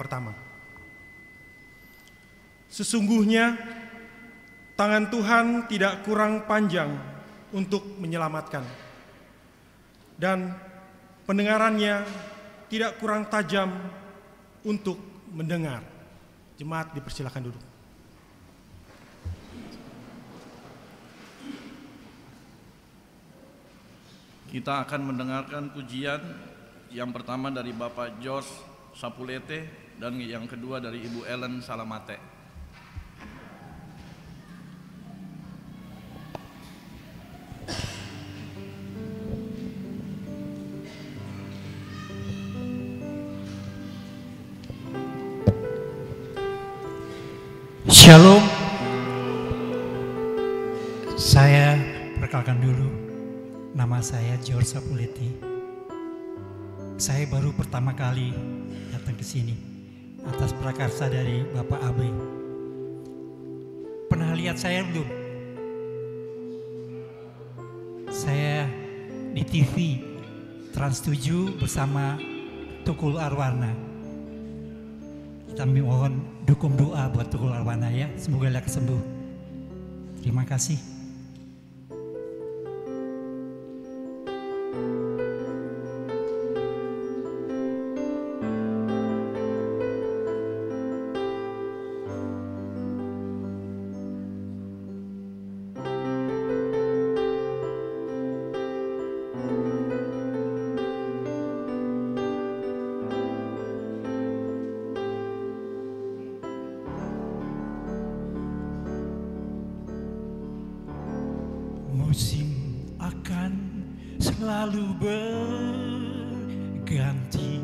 pertama. Sesungguhnya tangan Tuhan tidak kurang panjang untuk menyelamatkan, dan pendengarannya tidak kurang tajam untuk mendengar. Jemaat dipersilakan duduk. Kita akan mendengarkan pujian yang pertama dari Bapak George Sapulete dan yang kedua dari Ibu Ellen Salamate. Shalom. Saya perkenalkan dulu. Nama saya George Sapuleti. Saya baru pertama kali datang ke sini atas prakarsa dari Bapak Abe. Pernah lihat saya belum? Saya di TV Trans 7 bersama Tukul Arwana. Kita mohon dukung doa buat Tukul Arwana ya, semoga lekas sembuh. Terima kasih. Musim akan selalu berganti,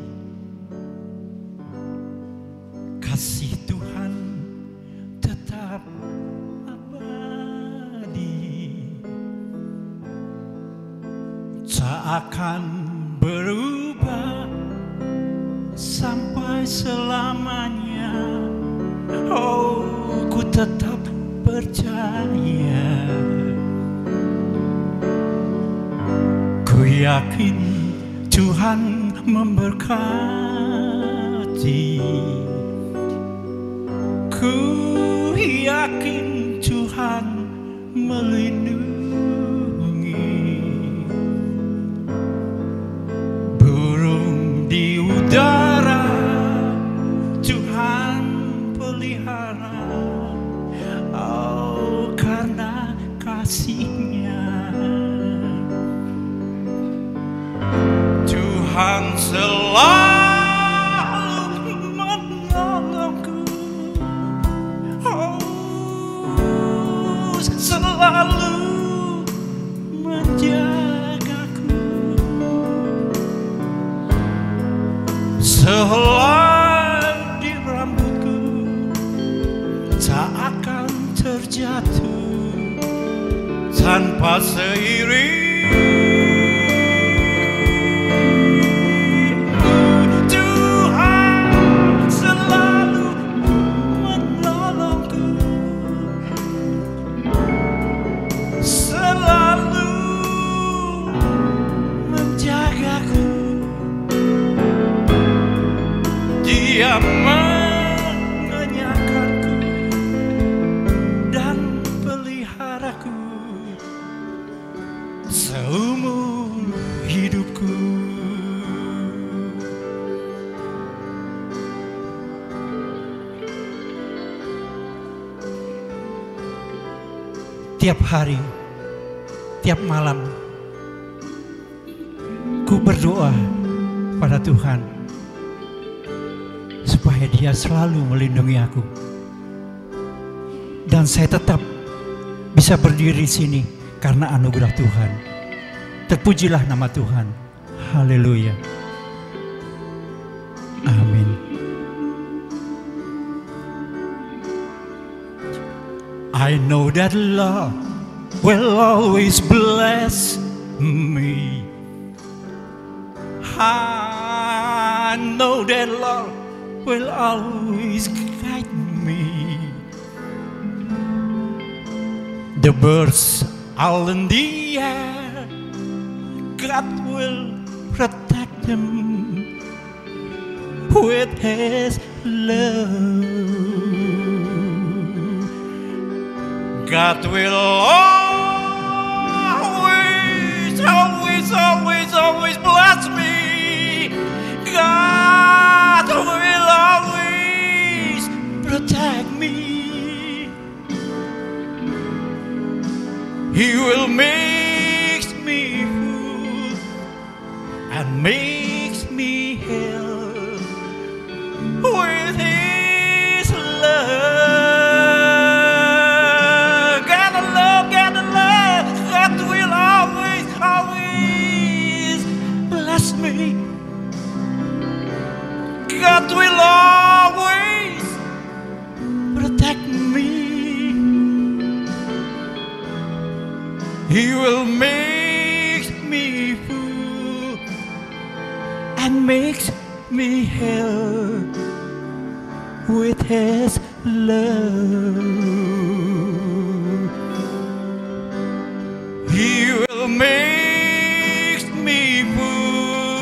kasih Tuhan tetap abadi, tak akan berubah sampai selamanya. Oh, ku tetap percaya. Ku yakin Tuhan memberkati. Ku yakin Tuhan melindungi. Burung di udara Tuhan pelihara. Oh, karena kasih-Nya Tuhan selalu menolongku. Oh, selalu menjagaku. Sehelai di rambutku tak akan terjatuh tanpa seiring. Dia mengenyangkanku dan peliharaku seumur hidupku. Tiap hari, tiap malam, ku berdoa pada Tuhan supaya Dia selalu melindungi aku. Dan saya tetap bisa berdiri di sini karena anugerah Tuhan. Terpujilah nama Tuhan. Haleluya. Amin. I know that Lord will always bless me. I know that Lord will always guide me. The birds all in the air, God will protect them with His love. God will always, always, always, always bless me. God will always protect me. He will make me full and makes me heal with His love. Gotta love, God will always, always bless me. God will always protect me. He will make me full and makes me heal with His love. He will make me full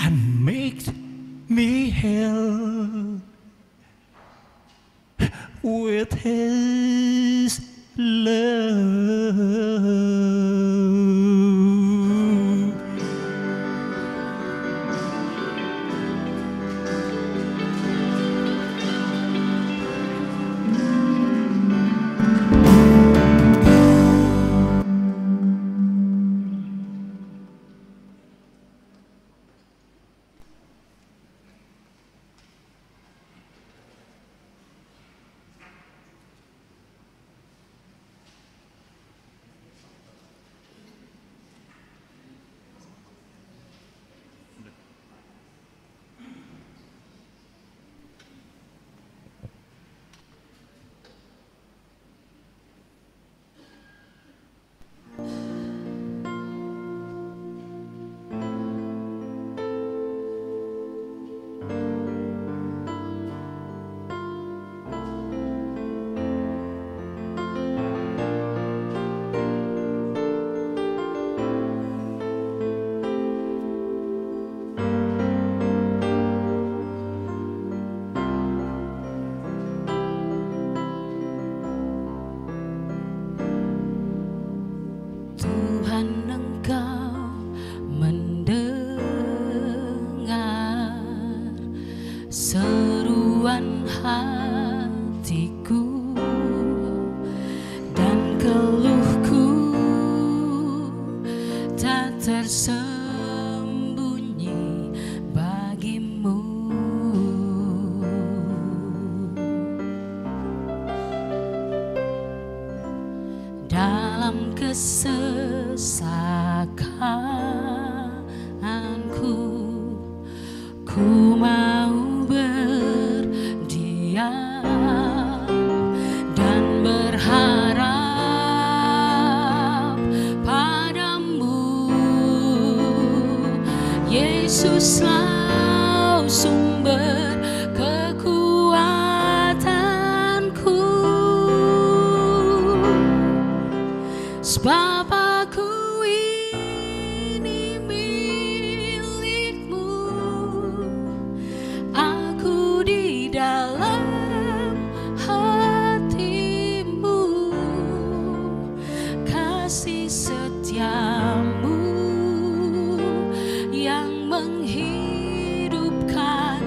and makes me heal with His love. Yesuslah sumber kekuatanku, sebab aku ini milik-Mu, aku di dalam hati-Mu, kasih setia-Mu yang menghidupkan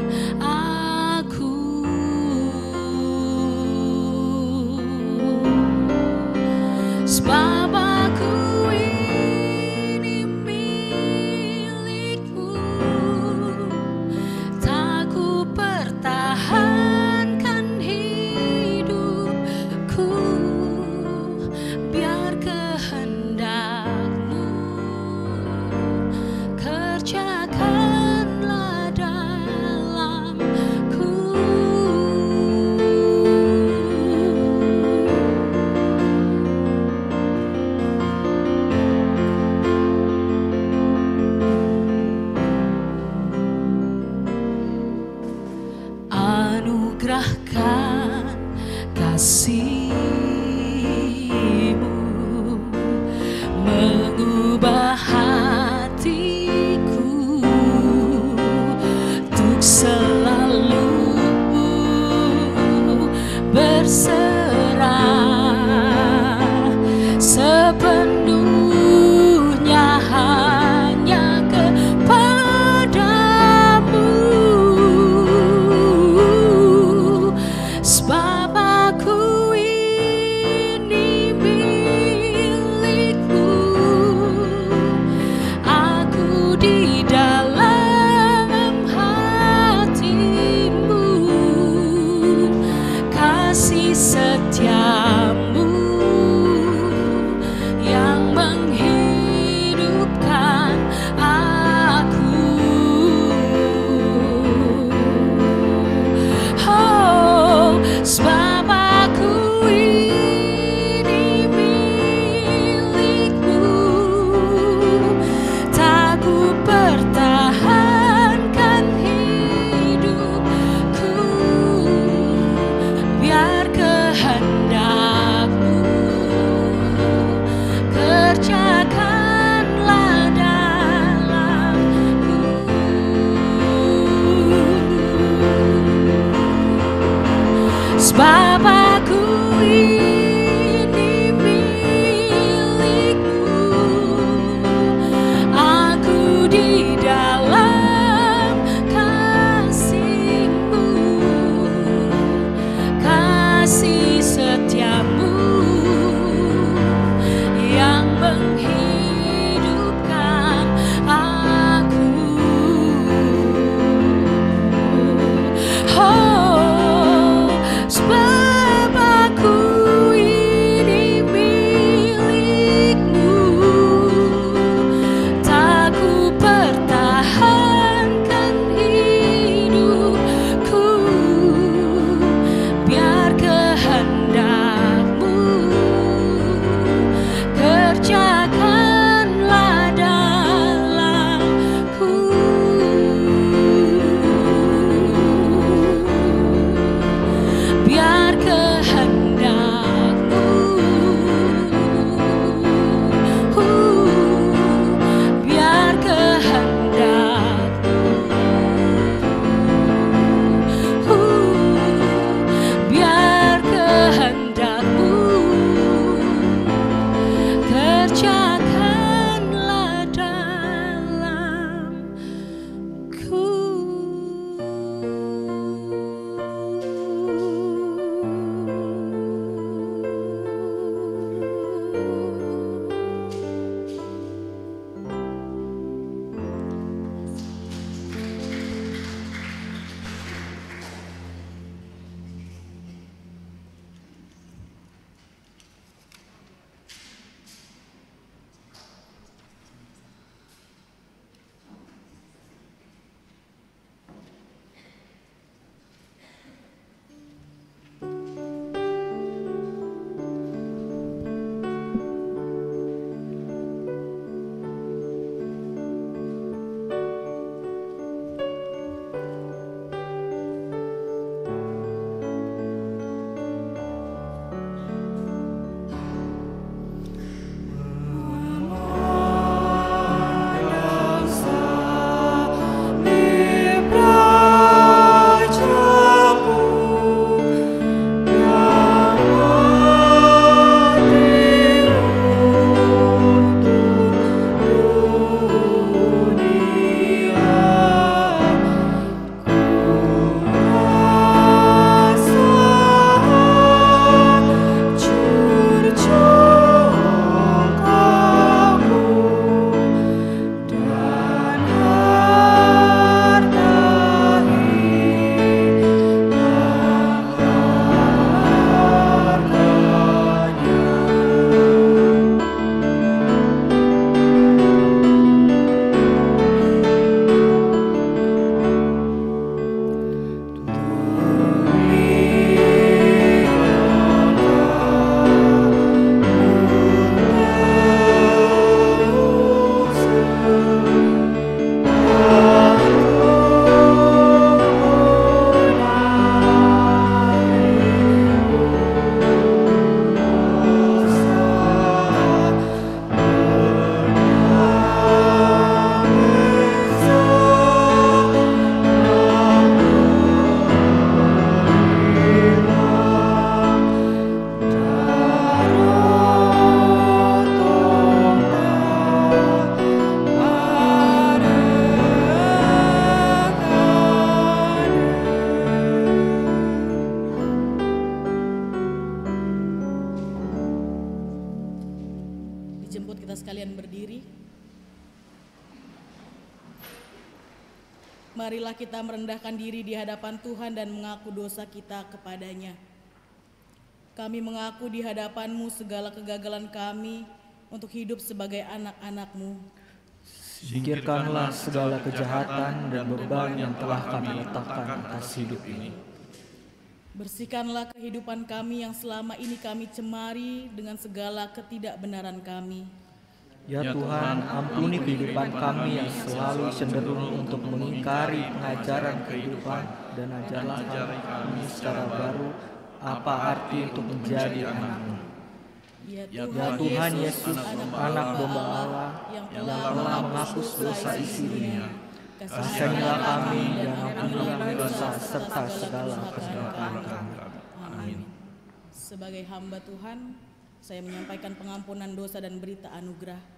Marilah kita merendahkan diri di hadapan Tuhan dan mengaku dosa kita kepadanya. Kami mengaku di hadapan-Mu segala kegagalan kami untuk hidup sebagai anak-anak-Mu. Singkirkanlah segala kejahatan dan beban yang telah kami letakkan atas hidup ini. Bersihkanlah kehidupan kami yang selama ini kami cemari dengan segala ketidakbenaran kami. Ya Tuhan, ampuni kehidupan kami yang selalu cenderung untuk mengingkari pengajaran kehidupan dan ajarlah kami secara baru apa arti untuk menjadi anak-Mu. Ya Tuhan Yesus, anak domba Allah yang telah menghapus dosa isi dunia, kasihanilah kami dan ampunilah dosa serta segala kejahatan kami. Amin. Sebagai hamba Tuhan, saya menyampaikan pengampunan dosa dan berita anugerah.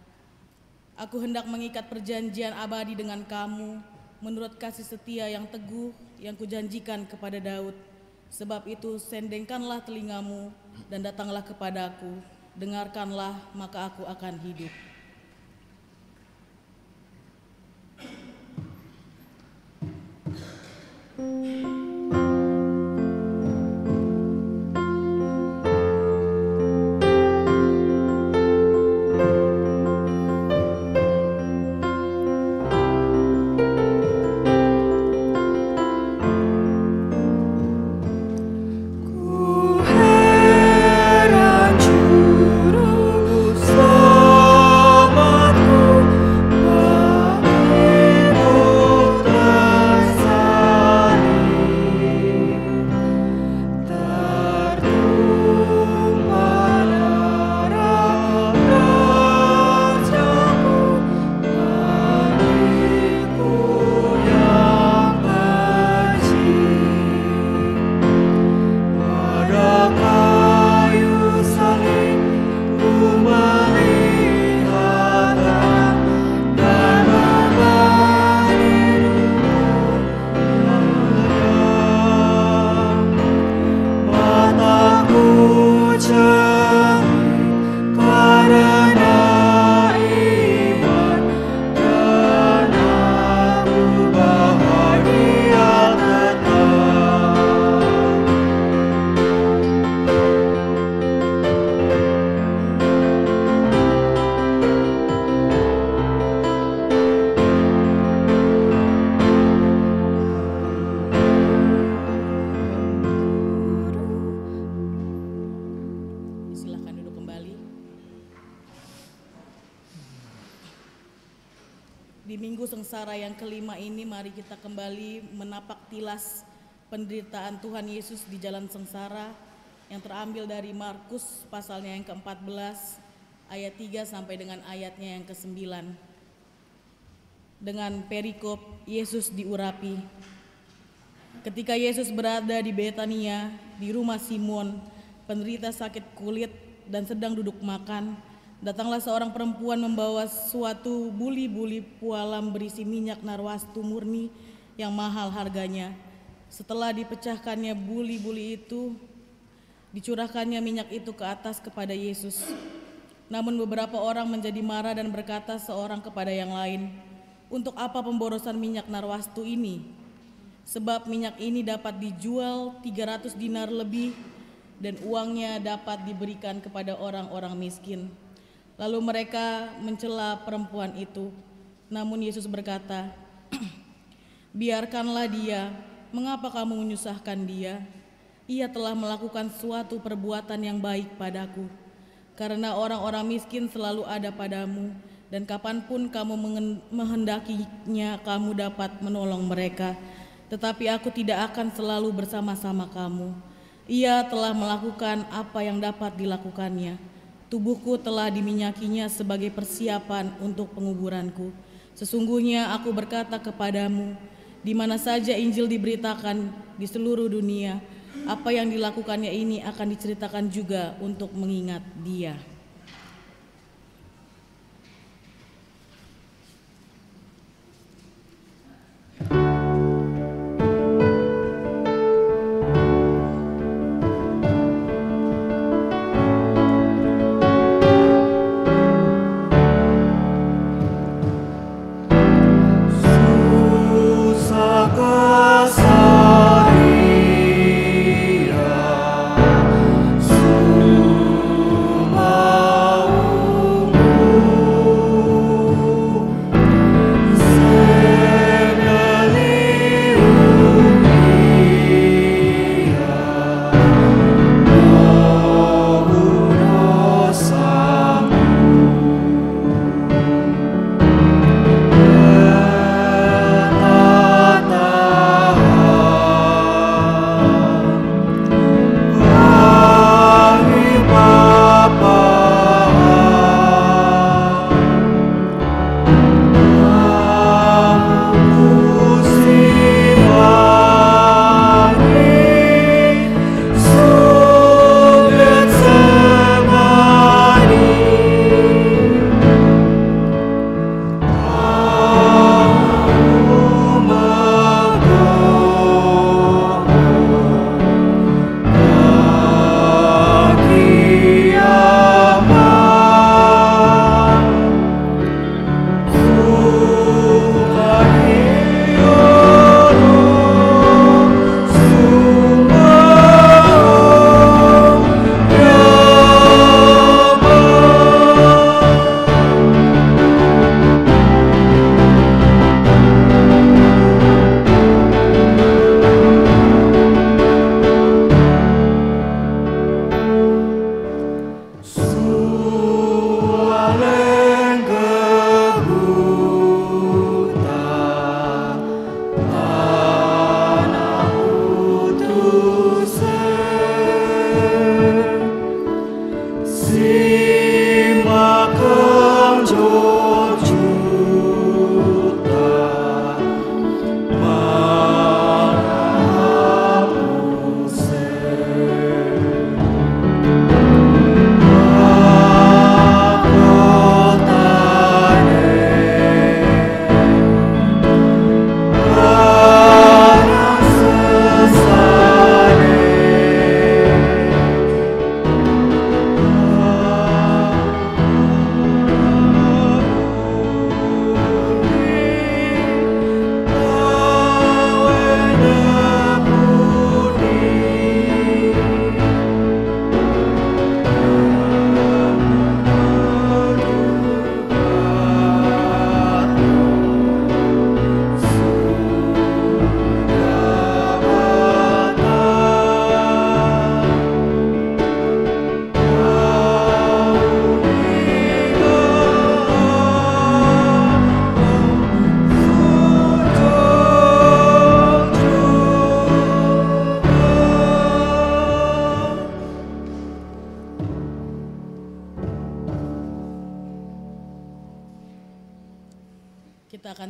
Aku hendak mengikat perjanjian abadi dengan kamu menurut kasih setia yang teguh yang kujanjikan kepada Daud. Sebab itu sendengkanlah telingamu dan datanglah kepadaku. Dengarkanlah, maka aku akan hidup. Di minggu sengsara yang kelima ini, mari kita kembali menapak tilas penderitaan Tuhan Yesus di jalan sengsara yang terambil dari Markus pasalnya yang ke-14 ayat 3 sampai dengan ayatnya yang ke-9. Dengan perikop Yesus diurapi. Ketika Yesus berada di Betania, di rumah Simon, penderita sakit kulit dan sedang duduk makan, datanglah seorang perempuan membawa suatu buli-buli pualam berisi minyak narwastu murni yang mahal harganya. Setelah dipecahkannya buli-buli itu, dicurahkannya minyak itu ke atas kepada Yesus. Namun beberapa orang menjadi marah dan berkata seorang kepada yang lain, "Untuk apa pemborosan minyak narwastu ini? Sebab minyak ini dapat dijual 300 dinar lebih dan uangnya dapat diberikan kepada orang-orang miskin." Lalu mereka mencela perempuan itu. Namun Yesus berkata, "Biarkanlah dia, mengapa kamu menyusahkan dia? Ia telah melakukan suatu perbuatan yang baik padaku. Karena orang-orang miskin selalu ada padamu, dan kapanpun kamu menghendakinya, kamu dapat menolong mereka. Tetapi aku tidak akan selalu bersama-sama kamu. Ia telah melakukan apa yang dapat dilakukannya. Tubuhku telah diminyakinya sebagai persiapan untuk penguburanku. Sesungguhnya aku berkata kepadamu, di mana saja Injil diberitakan di seluruh dunia, apa yang dilakukannya ini akan diceritakan juga untuk mengingat dia." Susah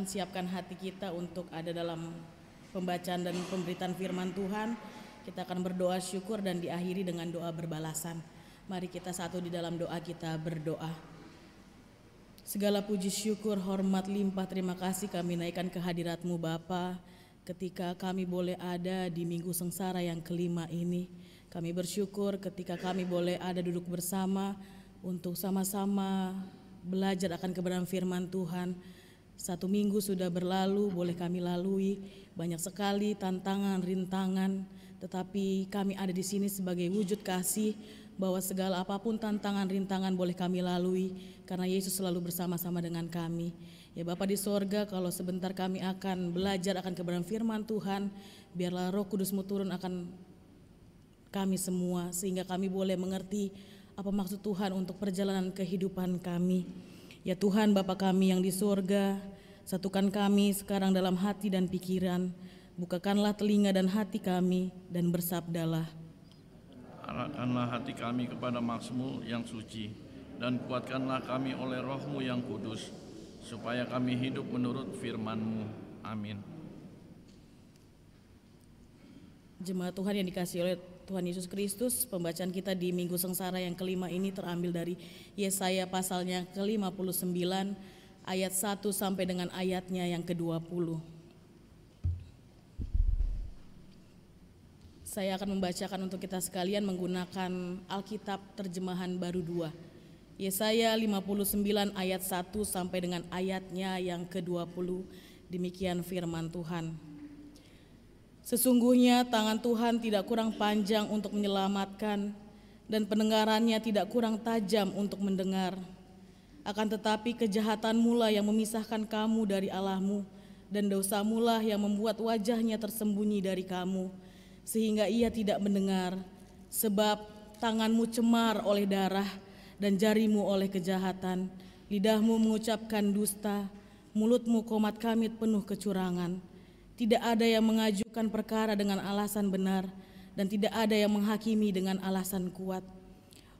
siapkan hati kita untuk ada dalam pembacaan dan pemberitaan firman Tuhan. Kita akan berdoa syukur dan diakhiri dengan doa berbalasan. Mari kita satu di dalam doa kita berdoa. Segala puji syukur, hormat, limpah, terima kasih kami naikkan ke hadirat-Mu Bapa. Ketika kami boleh ada di minggu sengsara yang kelima ini, kami bersyukur ketika kami boleh ada duduk bersama untuk sama-sama belajar akan kebenaran firman Tuhan. 1 minggu sudah berlalu, boleh kami lalui banyak sekali tantangan, rintangan, tetapi kami ada di sini sebagai wujud kasih bahwa segala apapun tantangan, rintangan boleh kami lalui karena Yesus selalu bersama-sama dengan kami. Ya Bapa di sorga, kalau sebentar kami akan belajar akan kebenaran firman Tuhan, biarlah Roh Kudus-Mu turun akan kami semua sehingga kami boleh mengerti apa maksud Tuhan untuk perjalanan kehidupan kami. Ya Tuhan Bapa kami yang di sorga, satukan kami sekarang dalam hati dan pikiran, bukakanlah telinga dan hati kami dan bersabdalah. Arahkanlah hati kami kepada maksud-Mu yang suci, dan kuatkanlah kami oleh Roh-Mu yang kudus, supaya kami hidup menurut firman-Mu. Amin. Jemaat Tuhan yang dikasihi oleh Tuhan Yesus Kristus, pembacaan kita di Minggu Sengsara yang kelima ini terambil dari Yesaya pasalnya ke-59 ayat 1 sampai dengan ayatnya yang ke-20. Saya akan membacakan untuk kita sekalian menggunakan Alkitab terjemahan baru 2. Yesaya 59 ayat 1 sampai dengan ayatnya yang ke-20. Demikian firman Tuhan. Sesungguhnya tangan Tuhan tidak kurang panjang untuk menyelamatkan, dan pendengarannya tidak kurang tajam untuk mendengar. Akan tetapi kejahatan-Mu lah yang memisahkan kamu dari Allah-Mu, dan dosa-Mu lah yang membuat wajahnya tersembunyi dari kamu, sehingga Ia tidak mendengar. Sebab tangan-Mu cemar oleh darah, dan jari-Mu oleh kejahatan. Lidah-Mu mengucapkan dusta, mulut-Mu komat kamit penuh kecurangan. Tidak ada yang mengajukan perkara dengan alasan benar, dan tidak ada yang menghakimi dengan alasan kuat.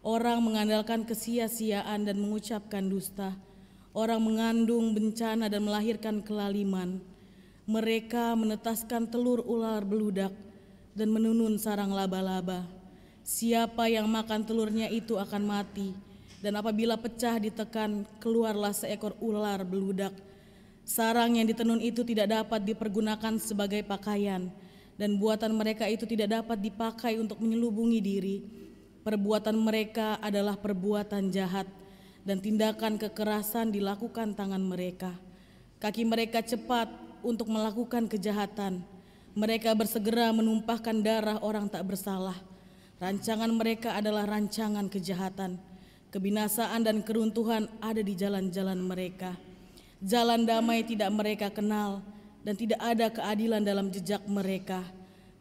Orang mengandalkan kesia-siaan dan mengucapkan dusta. Orang mengandung bencana dan melahirkan kelaliman. Mereka menetaskan telur ular beludak dan menunun sarang laba-laba. Siapa yang makan telurnya itu akan mati, dan apabila pecah ditekan, keluarlah seekor ular beludak. Sarang yang ditenun itu tidak dapat dipergunakan sebagai pakaian, dan buatan mereka itu tidak dapat dipakai untuk menyelubungi diri. Perbuatan mereka adalah perbuatan jahat, dan tindakan kekerasan dilakukan tangan mereka. Kaki mereka cepat untuk melakukan kejahatan. Mereka bersegera menumpahkan darah orang tak bersalah. Rancangan mereka adalah rancangan kejahatan. Kebinasaan dan keruntuhan ada di jalan-jalan mereka. Jalan damai tidak mereka kenal, dan tidak ada keadilan dalam jejak mereka.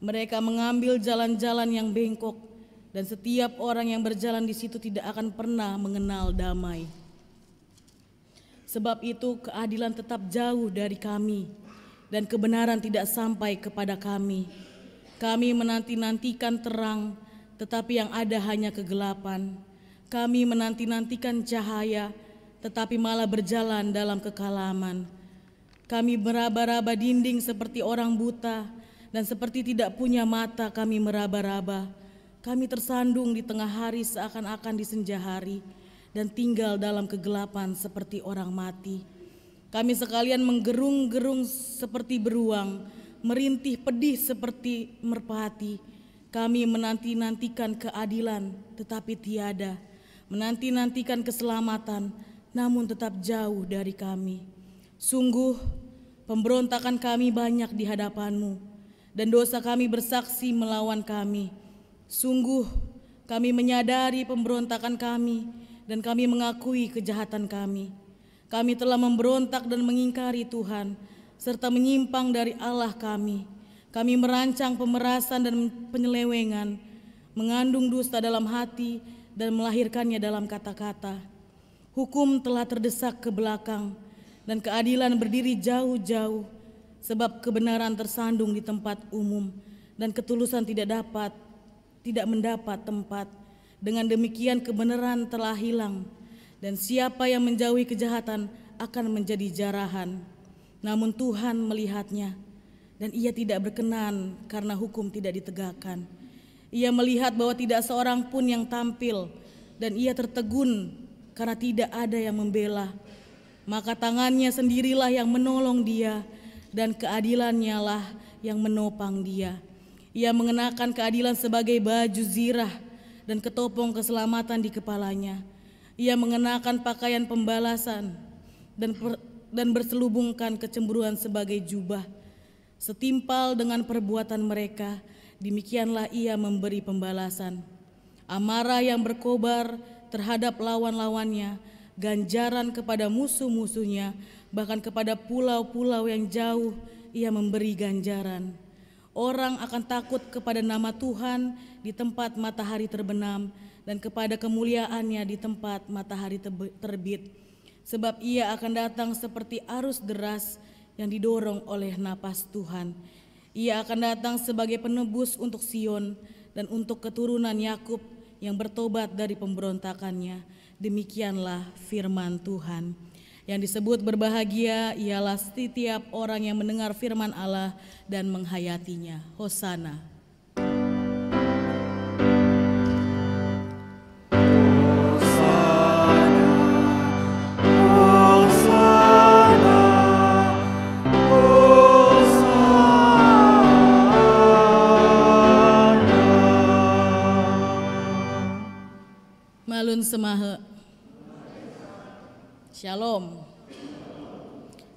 Mereka mengambil jalan-jalan yang bengkok, dan setiap orang yang berjalan di situ tidak akan pernah mengenal damai. Sebab itu keadilan tetap jauh dari kami, dan kebenaran tidak sampai kepada kami. Kami menanti-nantikan terang, tetapi yang ada hanya kegelapan. Kami menanti-nantikan cahaya, tetapi malah berjalan dalam kekalaman. Kami meraba-raba dinding seperti orang buta, dan seperti tidak punya mata kami meraba-raba. Kami tersandung di tengah hari seakan-akan di senja hari, dan tinggal dalam kegelapan seperti orang mati. Kami sekalian menggerung-gerung seperti beruang, merintih pedih seperti merpati. Kami menanti-nantikan keadilan, tetapi tiada. Menanti-nantikan keselamatan, namun tetap jauh dari kami. Sungguh, pemberontakan kami banyak di hadapan-Mu, dan dosa kami bersaksi melawan kami. Sungguh, kami menyadari pemberontakan kami, dan kami mengakui kejahatan kami. Kami telah memberontak dan mengingkari Tuhan, serta menyimpang dari Allah kami. Kami merancang pemerasan dan penyelewengan, mengandung dusta dalam hati, dan melahirkannya dalam kata-kata. Hukum telah terdesak ke belakang, dan keadilan berdiri jauh-jauh, sebab kebenaran tersandung di tempat umum, dan ketulusan tidak mendapat tempat. Dengan demikian kebenaran telah hilang, dan siapa yang menjauhi kejahatan akan menjadi jarahan. Namun Tuhan melihatnya dan ia tidak berkenan karena hukum tidak ditegakkan. Ia melihat bahwa tidak seorang pun yang tampil dan ia tertegun karena tidak ada yang membela. Maka tangannya sendirilah yang menolong dia dan keadilannya lah yang menopang dia. Ia mengenakan keadilan sebagai baju zirah dan ketopong keselamatan di kepalanya. Ia mengenakan pakaian pembalasan dan berselubungkan kecemburuan sebagai jubah. Setimpal dengan perbuatan mereka, demikianlah ia memberi pembalasan. Amarah yang berkobar terhadap lawan-lawannya, ganjaran kepada musuh-musuhnya, bahkan kepada pulau-pulau yang jauh ia memberi ganjaran. Orang akan takut kepada nama Tuhan di tempat matahari terbenam dan kepada kemuliaannya di tempat matahari terbit. Sebab ia akan datang seperti arus deras yang didorong oleh napas Tuhan. Ia akan datang sebagai penebus untuk Sion dan untuk keturunan Yakub yang bertobat dari pemberontakannya. Demikianlah firman Tuhan. Yang disebut berbahagia ialah setiap orang yang mendengar firman Allah dan menghayatinya. Hosana. Malun semahe. Shalom.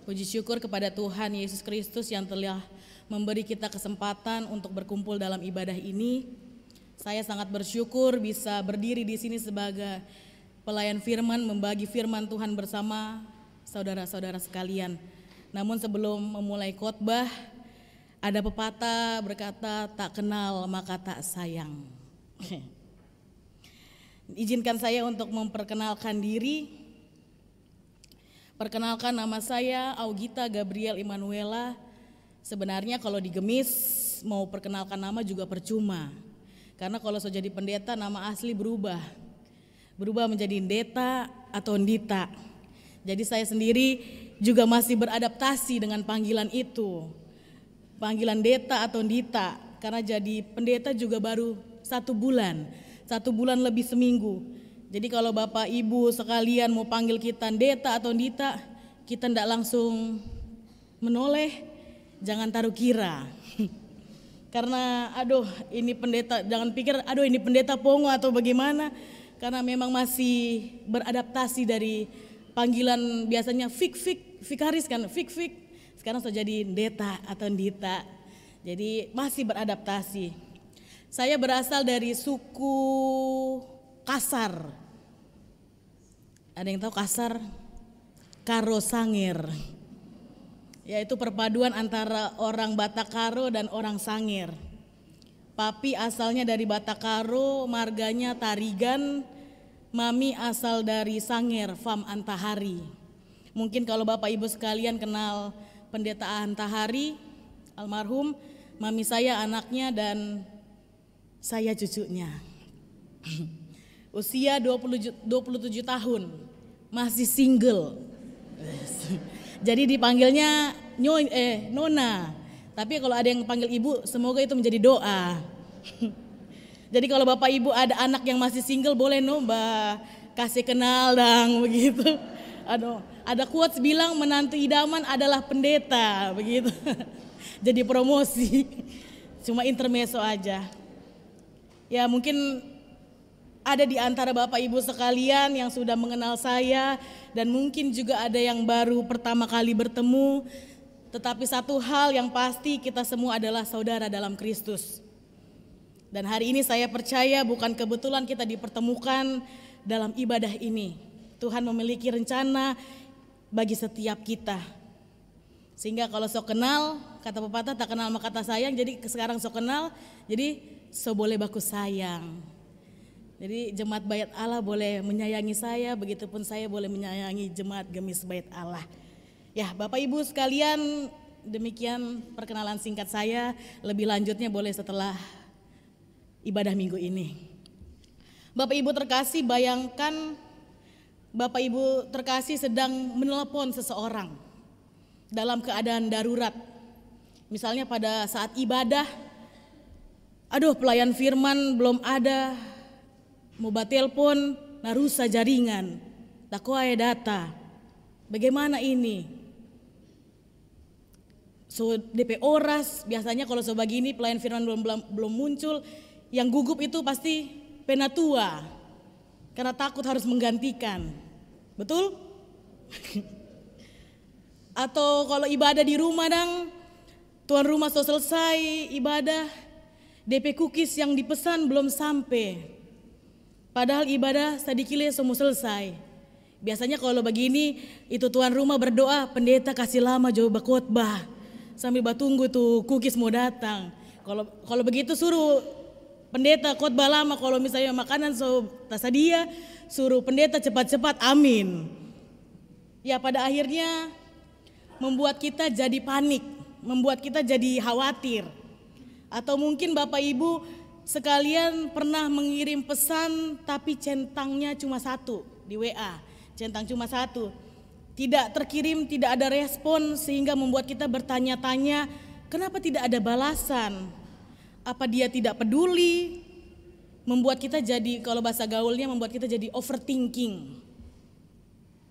Puji syukur kepada Tuhan Yesus Kristus yang telah memberi kita kesempatan untuk berkumpul dalam ibadah ini. Saya sangat bersyukur bisa berdiri di sini sebagai pelayan firman, membagi firman Tuhan bersama saudara-saudara sekalian. Namun sebelum memulai khotbah, ada pepatah berkata, tak kenal maka tak sayang. Izinkan saya untuk memperkenalkan diri. Perkenalkan, nama saya Augita Gabriel Emanuela. Sebenarnya kalau digemis mau perkenalkan nama juga percuma. Karena kalau sudah jadi pendeta nama asli berubah menjadi Ndeta atau Ndita. Jadi saya sendiri juga masih beradaptasi dengan panggilan itu. Panggilan Ndeta atau Ndita. Karena jadi pendeta juga baru 1 bulan. 1 bulan lebih seminggu. Jadi kalau Bapak Ibu sekalian mau panggil kita Ndeta atau Ndita, kita tidak langsung menoleh, jangan taruh kira. Karena ini pendeta, jangan pikir ini pendeta pongo atau bagaimana. Karena memang masih beradaptasi dari panggilan biasanya vikaris kan, sekarang sudah jadi Ndeta atau Ndita. Jadi masih beradaptasi. Saya berasal dari suku Kasar. Ada yang tahu Kasar? Karo Sangir. Yaitu perpaduan antara orang Batak Karo dan orang Sangir. Papi asalnya dari Batak Karo, marganya Tarigan. Mami asal dari Sangir, Fam Antahari. Mungkin kalau Bapak Ibu sekalian kenal Pendeta Antahari, almarhum. Mami saya anaknya dan saya cucunya. Usia 27 tahun, masih single. Jadi dipanggilnya Nona. Tapi kalau ada yang panggil ibu, semoga itu menjadi doa. Jadi kalau Bapak Ibu ada anak yang masih single, boleh Mbak kasih kenal dang begitu. Ada quotes bilang menantu idaman adalah pendeta begitu. Jadi promosi. Cuma intermezzo aja. Ya mungkin ada di antara Bapak Ibu sekalian yang sudah mengenal saya dan mungkin juga ada yang baru pertama kali bertemu. Tetapi satu hal yang pasti, kita semua adalah saudara dalam Kristus. Dan hari ini saya percaya bukan kebetulan kita dipertemukan dalam ibadah ini. Tuhan memiliki rencana bagi setiap kita. Sehingga kalau sok kenal, kata pepatah tak kenal maka kata sayang, jadi sekarang sok kenal, jadi so boleh baku sayang. Jadi jemaat Bait Allah boleh menyayangi saya, begitupun saya boleh menyayangi jemaat Gemis Bait Allah. Ya Bapak Ibu sekalian, demikian perkenalan singkat saya, lebih lanjutnya boleh setelah ibadah minggu ini. Bapak Ibu terkasih, bayangkan Bapak Ibu terkasih sedang menelepon seseorang. dalam keadaan darurat. Misalnya pada saat ibadah, aduh pelayan firman belum ada, mau telepon, narusa jaringan, takwae data. Bagaimana ini? So DP oras, biasanya kalau so begini pelayan firman belum muncul, yang gugup itu pasti penatua, karena takut harus menggantikan. Betul? Atau kalau ibadah di rumah tuan rumah so selesai ibadah, DP cookies yang dipesan belum sampai. Padahal ibadah sedikile semua selesai. Biasanya kalau begini itu tuan rumah berdoa, pendeta kasih lama jauh khotbah sambil batunggu tuh cookies mau datang. Kalau begitu suruh pendeta khotbah lama, kalau misalnya makanan so tersedia, suruh pendeta cepat-cepat, amin. Ya pada akhirnya membuat kita jadi panik, membuat kita jadi khawatir. Atau mungkin Bapak Ibu sekalian pernah mengirim pesan tapi centangnya cuma satu di WA, centang cuma satu. Tidak terkirim, tidak ada respon, sehingga membuat kita bertanya-tanya, kenapa tidak ada balasan? Apa dia tidak peduli? Membuat kita jadi, kalau bahasa gaulnya membuat kita jadi overthinking.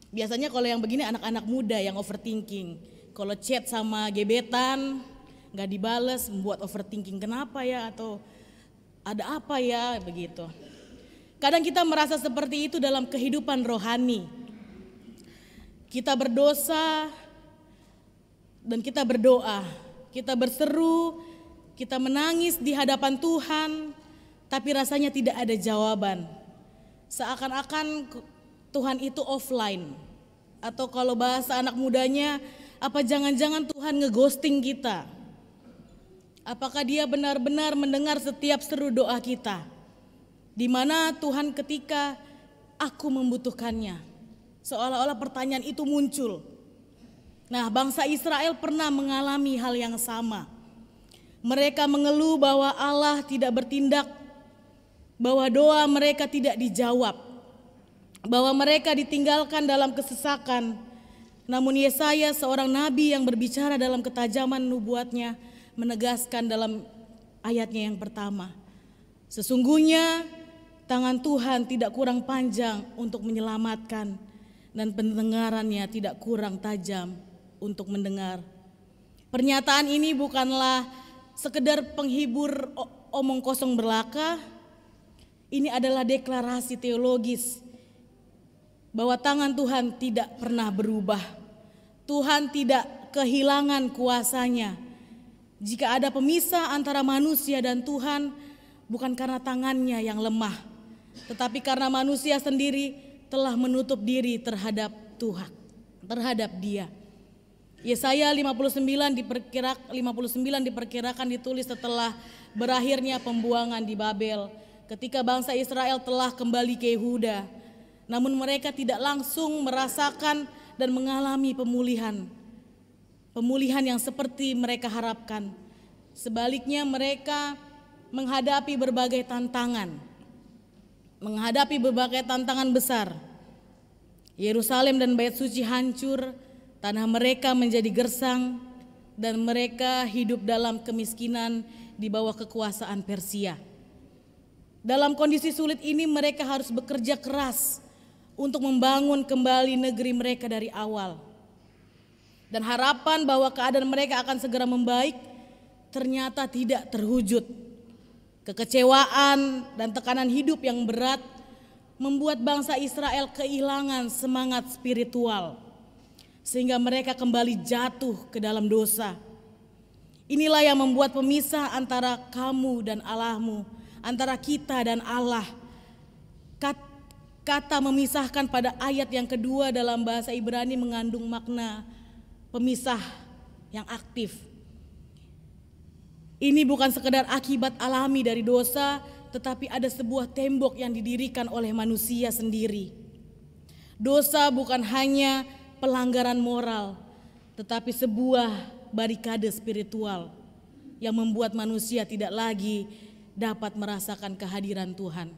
Biasanya kalau yang begini anak-anak muda yang overthinking. Kalau chat sama gebetan nggak dibales, membuat overthinking, kenapa ya, atau ada apa ya, begitu. Kadang kita merasa seperti itu dalam kehidupan rohani. Kita berdosa dan kita berdoa, kita berseru, kita menangis di hadapan Tuhan, tapi rasanya tidak ada jawaban. Seakan-akan Tuhan itu offline, atau kalau bahasa anak mudanya, apa jangan-jangan Tuhan ngeghosting kita? Apakah Dia benar-benar mendengar setiap seru doa kita? Di mana Tuhan ketika aku membutuhkannya? Seolah-olah pertanyaan itu muncul. Nah, bangsa Israel pernah mengalami hal yang sama. Mereka mengeluh bahwa Allah tidak bertindak, bahwa doa mereka tidak dijawab, bahwa mereka ditinggalkan dalam kesesakan. Namun Yesaya, seorang nabi yang berbicara dalam ketajaman nubuatnya, menegaskan dalam ayatnya yang pertama, sesungguhnya tangan Tuhan tidak kurang panjang untuk menyelamatkan, dan pendengarannya tidak kurang tajam untuk mendengar. Pernyataan ini bukanlah sekedar penghibur omong kosong belaka. Ini adalah deklarasi teologis bahwa tangan Tuhan tidak pernah berubah. Tuhan tidak kehilangan kuasanya. Jika ada pemisah antara manusia dan Tuhan, bukan karena tangannya yang lemah, tetapi karena manusia sendiri telah menutup diri terhadap Tuhan, terhadap Dia. Yesaya 59 diperkirakan ditulis setelah berakhirnya pembuangan di Babel, ketika bangsa Israel telah kembali ke Yehuda. Namun mereka tidak langsung merasakan dan mengalami pemulihan yang seperti mereka harapkan. Sebaliknya mereka menghadapi berbagai tantangan besar. Yerusalem dan Bait Suci hancur, tanah mereka menjadi gersang, dan mereka hidup dalam kemiskinan di bawah kekuasaan Persia. Dalam kondisi sulit ini mereka harus bekerja keras untuk membangun kembali negeri mereka dari awal. Dan harapan bahwa keadaan mereka akan segera membaik ternyata tidak terwujud. Kekecewaan dan tekanan hidup yang berat membuat bangsa Israel kehilangan semangat spiritual, sehingga mereka kembali jatuh ke dalam dosa. Inilah yang membuat pemisah antara kamu dan Allahmu, antara kita dan Allah. Kata memisahkan pada ayat yang kedua dalam bahasa Ibrani mengandung makna pemisah yang aktif. Ini bukan sekedar akibat alami dari dosa, tetapi ada sebuah tembok yang didirikan oleh manusia sendiri. Dosa bukan hanya pelanggaran moral, tetapi sebuah barikade spiritual yang membuat manusia tidak lagi dapat merasakan kehadiran Tuhan.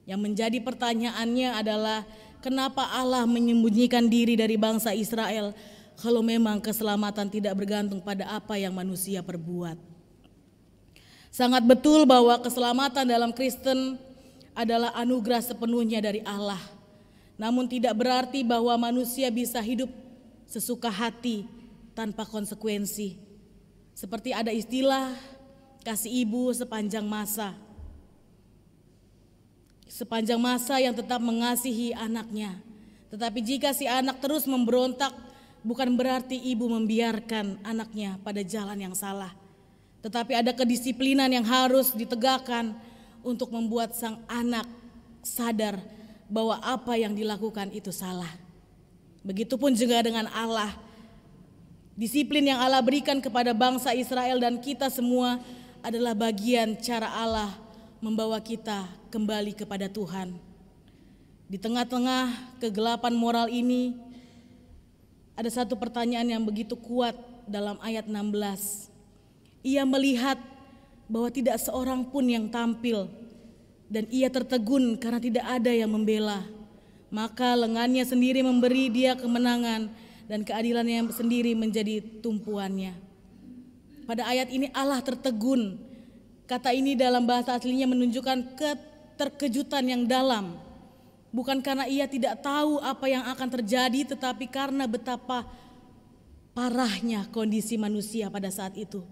Yang menjadi pertanyaannya adalah, kenapa Allah menyembunyikan diri dari bangsa Israel? kalau memang keselamatan tidak bergantung pada apa yang manusia perbuat. Sangat betul bahwa keselamatan dalam Kristen adalah anugerah sepenuhnya dari Allah. Namun tidak berarti bahwa manusia bisa hidup sesuka hati tanpa konsekuensi. Seperti ada istilah kasih ibu sepanjang masa. Sepanjang masa yang tetap mengasihi anaknya. Tetapi jika si anak terus memberontak, bukan berarti ibu membiarkan anaknya pada jalan yang salah. Tetapi ada kedisiplinan yang harus ditegakkan untuk membuat sang anak sadar bahwa apa yang dilakukan itu salah. Begitupun juga dengan Allah. Disiplin yang Allah berikan kepada bangsa Israel dan kita semua adalah bagian cara Allah membawa kita kembali kepada Tuhan. Di tengah-tengah kegelapan moral ini, ada satu pertanyaan yang begitu kuat dalam ayat 16. Ia melihat bahwa tidak seorang pun yang tampil, dan ia tertegun karena tidak ada yang membela. Maka lengannya sendiri memberi dia kemenangan, dan keadilannya sendiri menjadi tumpuannya. Pada ayat ini Allah tertegun. Kata ini dalam bahasa aslinya menunjukkan keterkejutan yang dalam. Bukan karena ia tidak tahu apa yang akan terjadi, tetapi karena betapa parahnya kondisi manusia pada saat itu.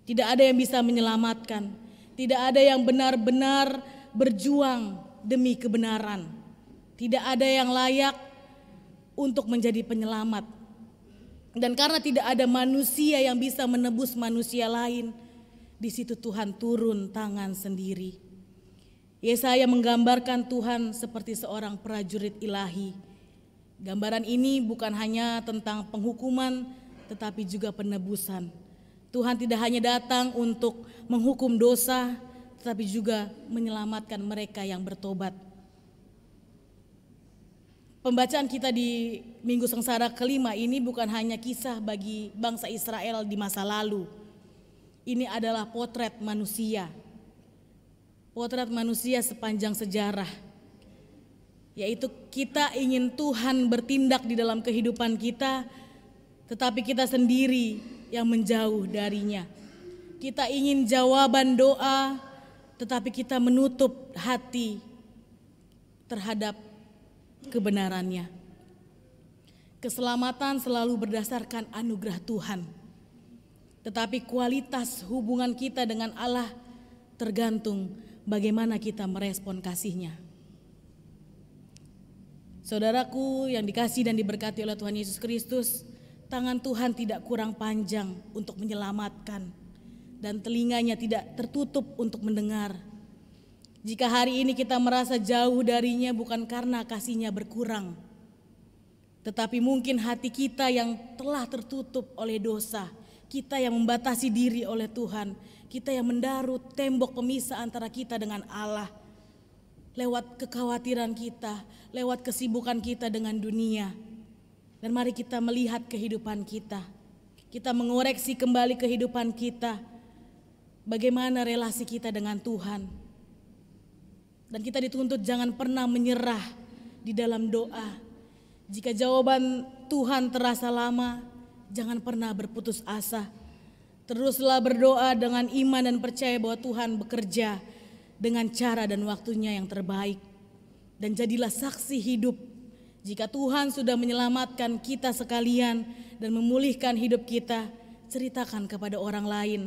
Tidak ada yang bisa menyelamatkan. Tidak ada yang benar-benar berjuang demi kebenaran. Tidak ada yang layak untuk menjadi penyelamat. Dan karena tidak ada manusia yang bisa menebus manusia lain, di situ Tuhan turun tangan sendiri. Yesaya menggambarkan Tuhan seperti seorang prajurit ilahi. Gambaran ini bukan hanya tentang penghukuman, tetapi juga penebusan. Tuhan tidak hanya datang untuk menghukum dosa, tetapi juga menyelamatkan mereka yang bertobat. Pembacaan kita di Minggu Sengsara kelima ini bukan hanya kisah bagi bangsa Israel di masa lalu. Ini adalah potret manusia. Potret manusia sepanjang sejarah. Yaitu kita ingin Tuhan bertindak di dalam kehidupan kita, tetapi kita sendiri yang menjauh darinya. Kita ingin jawaban doa, tetapi kita menutup hati terhadap kebenarannya. Keselamatan selalu berdasarkan anugerah Tuhan. Tetapi kualitas hubungan kita dengan Allah tergantung bagaimana kita merespon kasih-Nya. Saudaraku yang dikasihi dan diberkati oleh Tuhan Yesus Kristus, tangan Tuhan tidak kurang panjang untuk menyelamatkan, dan telinganya tidak tertutup untuk mendengar. Jika hari ini kita merasa jauh darinya bukan karena kasih-Nya berkurang, tetapi mungkin hati kita yang telah tertutup oleh dosa, kita yang membatasi diri oleh Tuhan, kita yang mendaru tembok pemisah antara kita dengan Allah, lewat kekhawatiran kita, lewat kesibukan kita dengan dunia. Dan mari kita melihat kehidupan kita, kita mengoreksi kembali kehidupan kita, bagaimana relasi kita dengan Tuhan. Dan kita dituntut jangan pernah menyerah di dalam doa. Jika jawaban Tuhan terasa lama, jangan pernah berputus asa. Teruslah berdoa dengan iman dan percaya bahwa Tuhan bekerja dengan cara dan waktunya yang terbaik. Dan jadilah saksi hidup. Jika Tuhan sudah menyelamatkan kita sekalian dan memulihkan hidup kita, ceritakan kepada orang lain.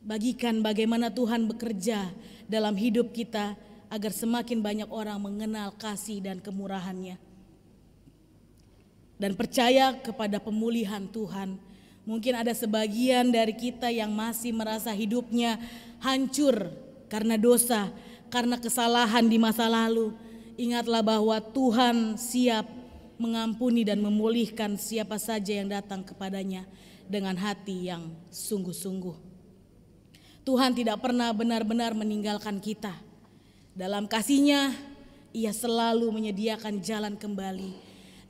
Bagikan bagaimana Tuhan bekerja dalam hidup kita agar semakin banyak orang mengenal kasih dan kemurahan-Nya. Dan percaya kepada pemulihan Tuhan. Mungkin ada sebagian dari kita yang masih merasa hidupnya hancur karena dosa, karena kesalahan di masa lalu. Ingatlah bahwa Tuhan siap mengampuni dan memulihkan siapa saja yang datang kepadanya dengan hati yang sungguh-sungguh. Tuhan tidak pernah benar-benar meninggalkan kita. Dalam kasih-Nya, Ia selalu menyediakan jalan kembali.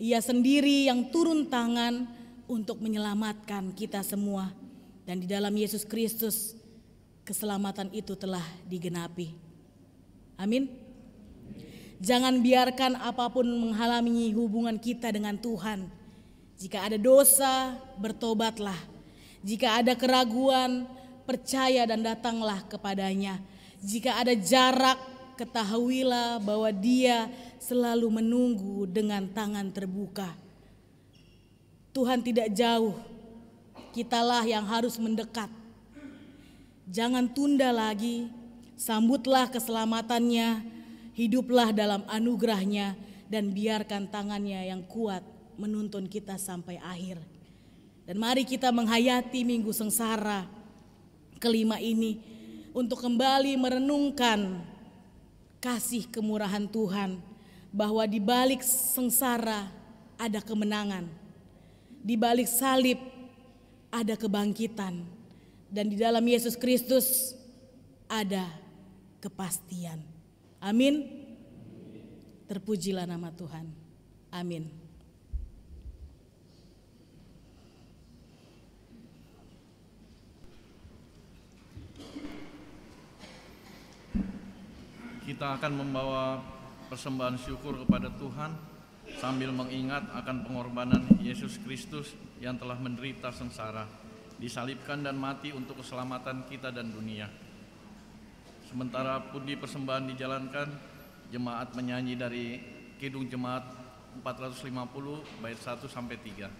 Ia sendiri yang turun tangan untuk menyelamatkan kita semua. Dan di dalam Yesus Kristus, keselamatan itu telah digenapi. Amin. Jangan biarkan apapun menghalangi hubungan kita dengan Tuhan. Jika ada dosa, bertobatlah. Jika ada keraguan, percaya dan datanglah kepadanya. Jika ada jarak, ketahuilah bahwa Dia selalu menunggu dengan tangan terbuka. Tuhan tidak jauh, kitalah yang harus mendekat. Jangan tunda lagi, sambutlah keselamatannya, hiduplah dalam anugerahnya, dan biarkan tangannya yang kuat menuntun kita sampai akhir. Dan mari kita menghayati minggu sengsara kelima ini untuk kembali merenungkan kasih kemurahan Tuhan, bahwa di balik sengsara ada kemenangan, di balik salib ada kebangkitan, dan di dalam Yesus Kristus ada kepastian. Amin. Terpujilah nama Tuhan. Amin. Kita akan membawa persembahan syukur kepada Tuhan sambil mengingat akan pengorbanan Yesus Kristus yang telah menderita sengsara, disalibkan dan mati untuk keselamatan kita dan dunia. Sementara pundi persembahan dijalankan, jemaat menyanyi dari Kidung Jemaat 450 bait 1 sampai 3.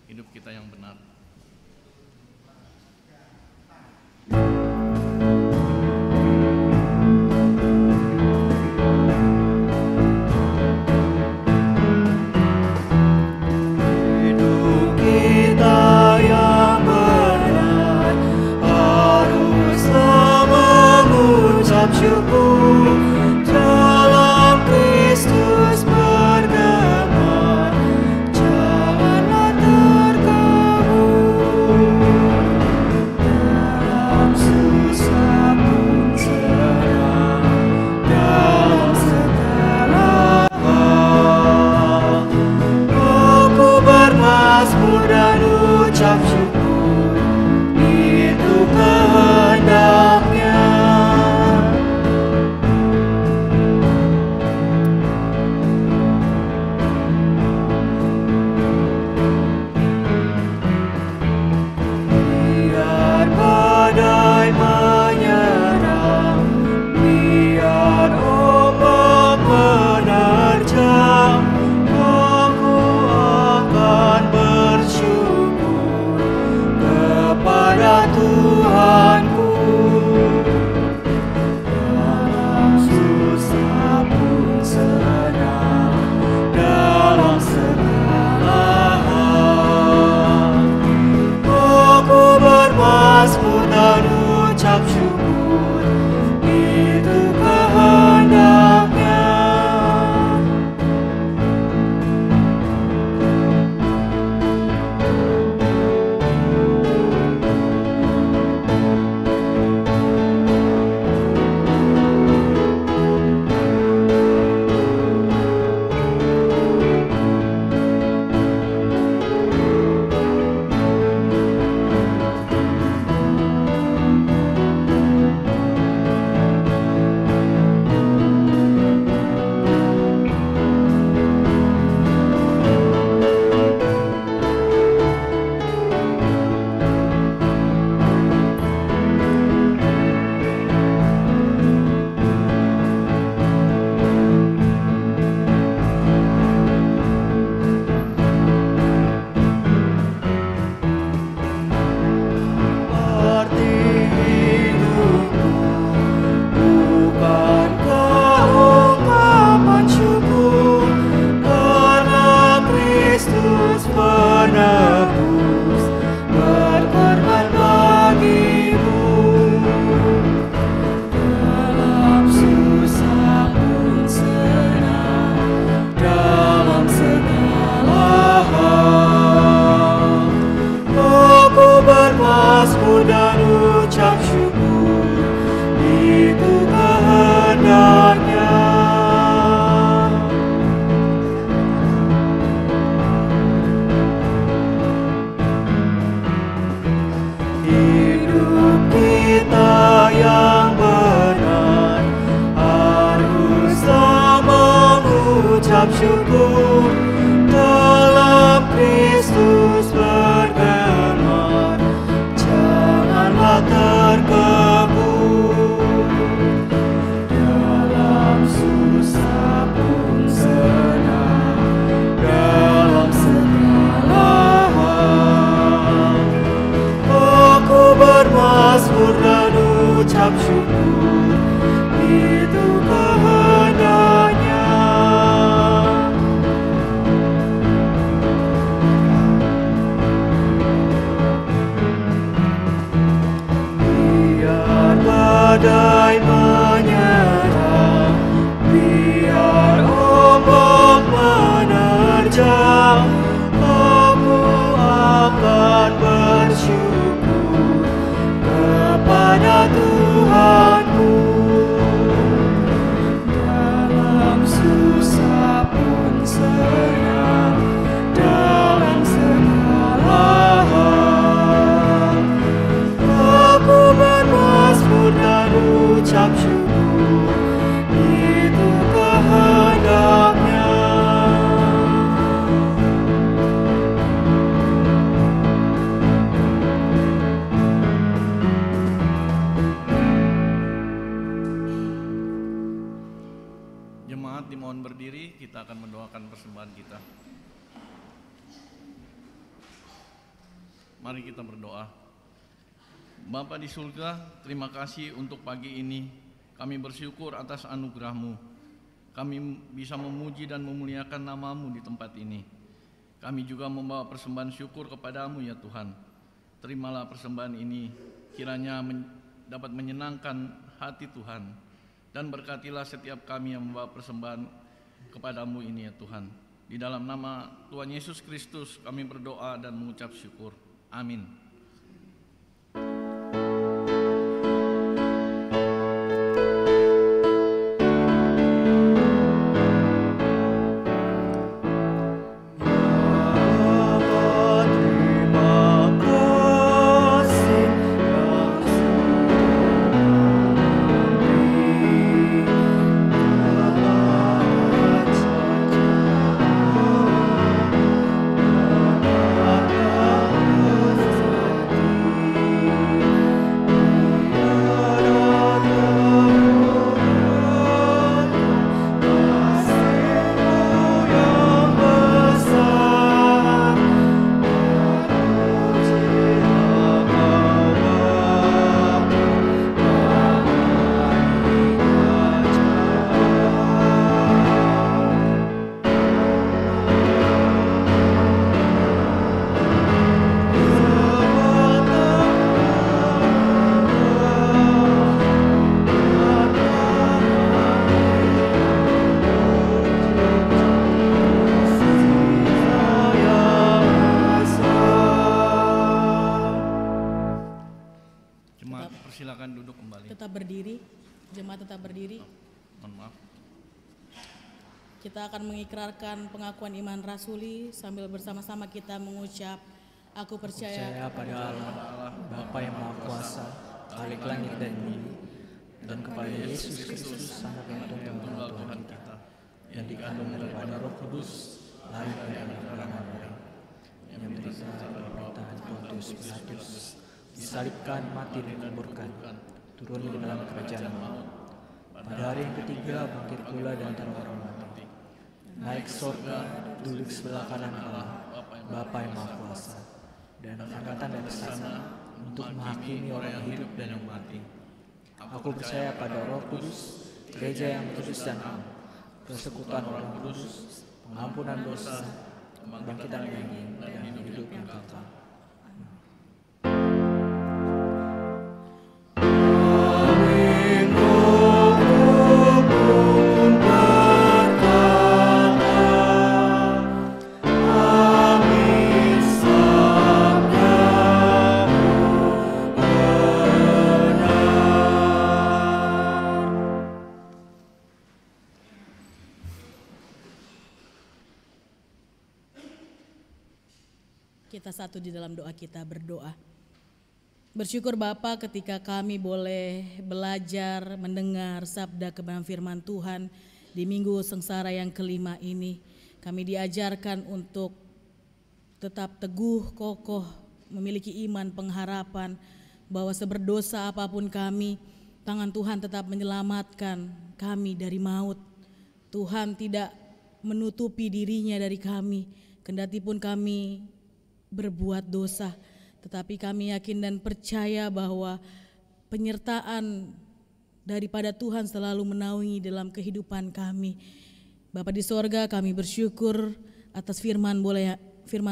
Hidup kita yang benar. syukur dalam Kristus. Mazmur dan ucap syukur, itu kehendaknya. Biar badai menyerang, biar ombak menerjang, aku akan bersyukur kepada Tuhanku. Dalam susah pun senang, dalam segala hal, aku bermazmur dan ucap syukur, itu kehendaknya. Jemaat dimohon berdiri, kita akan mendoakan persembahan kita. Mari kita berdoa. Bapa di surga, terima kasih untuk pagi ini. Kami bersyukur atas anugerah-Mu. Kami bisa memuji dan memuliakan nama-Mu di tempat ini. Kami juga membawa persembahan syukur kepadamu ya Tuhan. Terimalah persembahan ini, kiranya dapat menyenangkan hati Tuhan. Dan berkatilah setiap kami yang membawa persembahan kepadamu ini ya Tuhan. Di dalam nama Tuhan Yesus Kristus kami berdoa dan mengucap syukur. Amin. Silakan duduk kembali. Tetap berdiri, jemaat tetap berdiri. Mohon maaf. Kita akan mengikrarkan pengakuan iman rasuli sambil bersama-sama kita mengucap, aku percaya pada Allah, Bapa yang Maha Kuasa, Khalik langit dan bumi, dan kepada Yesus Kristus, Anak yang tunggal Tuhan kita, yang dikandung daripada Roh Kudus, lahir dari anak Maria, yang menderita pada pemerintahan Pontius Pilatus, disalibkan, mati dan dikuburkan, turun ke dalam kerajaan maut. Pada hari yang ketiga bangkit pula dari antara orang mati, naik surga, duduk sebelah kanan Allah, Bapa yang Maha Kuasa, dan angkatan dari sana untuk menghakimi orang yang hidup dan yang mati. Aku percaya pada Roh Kudus, gereja yang kudus dan am, persekutuan orang kudus, pengampunan dosa, kebangkitan daging dan hidup yang kekal. Kita satu di dalam doa kita berdoa. Bersyukur Bapa ketika kami boleh belajar mendengar sabda kebenaran firman Tuhan di minggu sengsara yang kelima ini. Kami diajarkan untuk tetap teguh, kokoh, memiliki iman, pengharapan bahwa seberdosa apapun kami, tangan Tuhan tetap menyelamatkan kami dari maut. Tuhan tidak menutupi dirinya dari kami, kendati pun kami berbuat dosa, tetapi kami yakin dan percaya bahwa penyertaan daripada Tuhan selalu menaungi dalam kehidupan kami. Bapa di sorga, kami bersyukur atas firman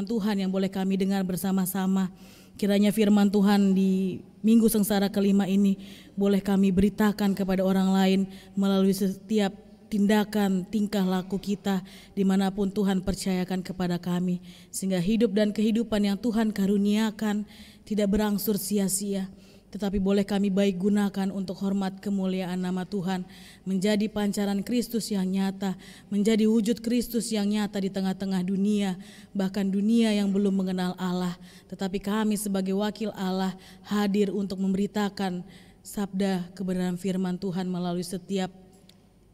Tuhan yang boleh kami dengar bersama-sama. Kiranya firman Tuhan di Minggu Sengsara kelima ini boleh kami beritakan kepada orang lain melalui setiap tindakan, tingkah laku kita dimanapun Tuhan percayakan kepada kami. Sehingga hidup dan kehidupan yang Tuhan karuniakan tidak berangsur sia-sia, tetapi boleh kami baik gunakan untuk hormat kemuliaan nama Tuhan, menjadi pancaran Kristus yang nyata, menjadi wujud Kristus yang nyata di tengah-tengah dunia, bahkan dunia yang belum mengenal Allah. Tetapi kami sebagai wakil Allah hadir untuk memberitakan sabda kebenaran firman Tuhan melalui setiap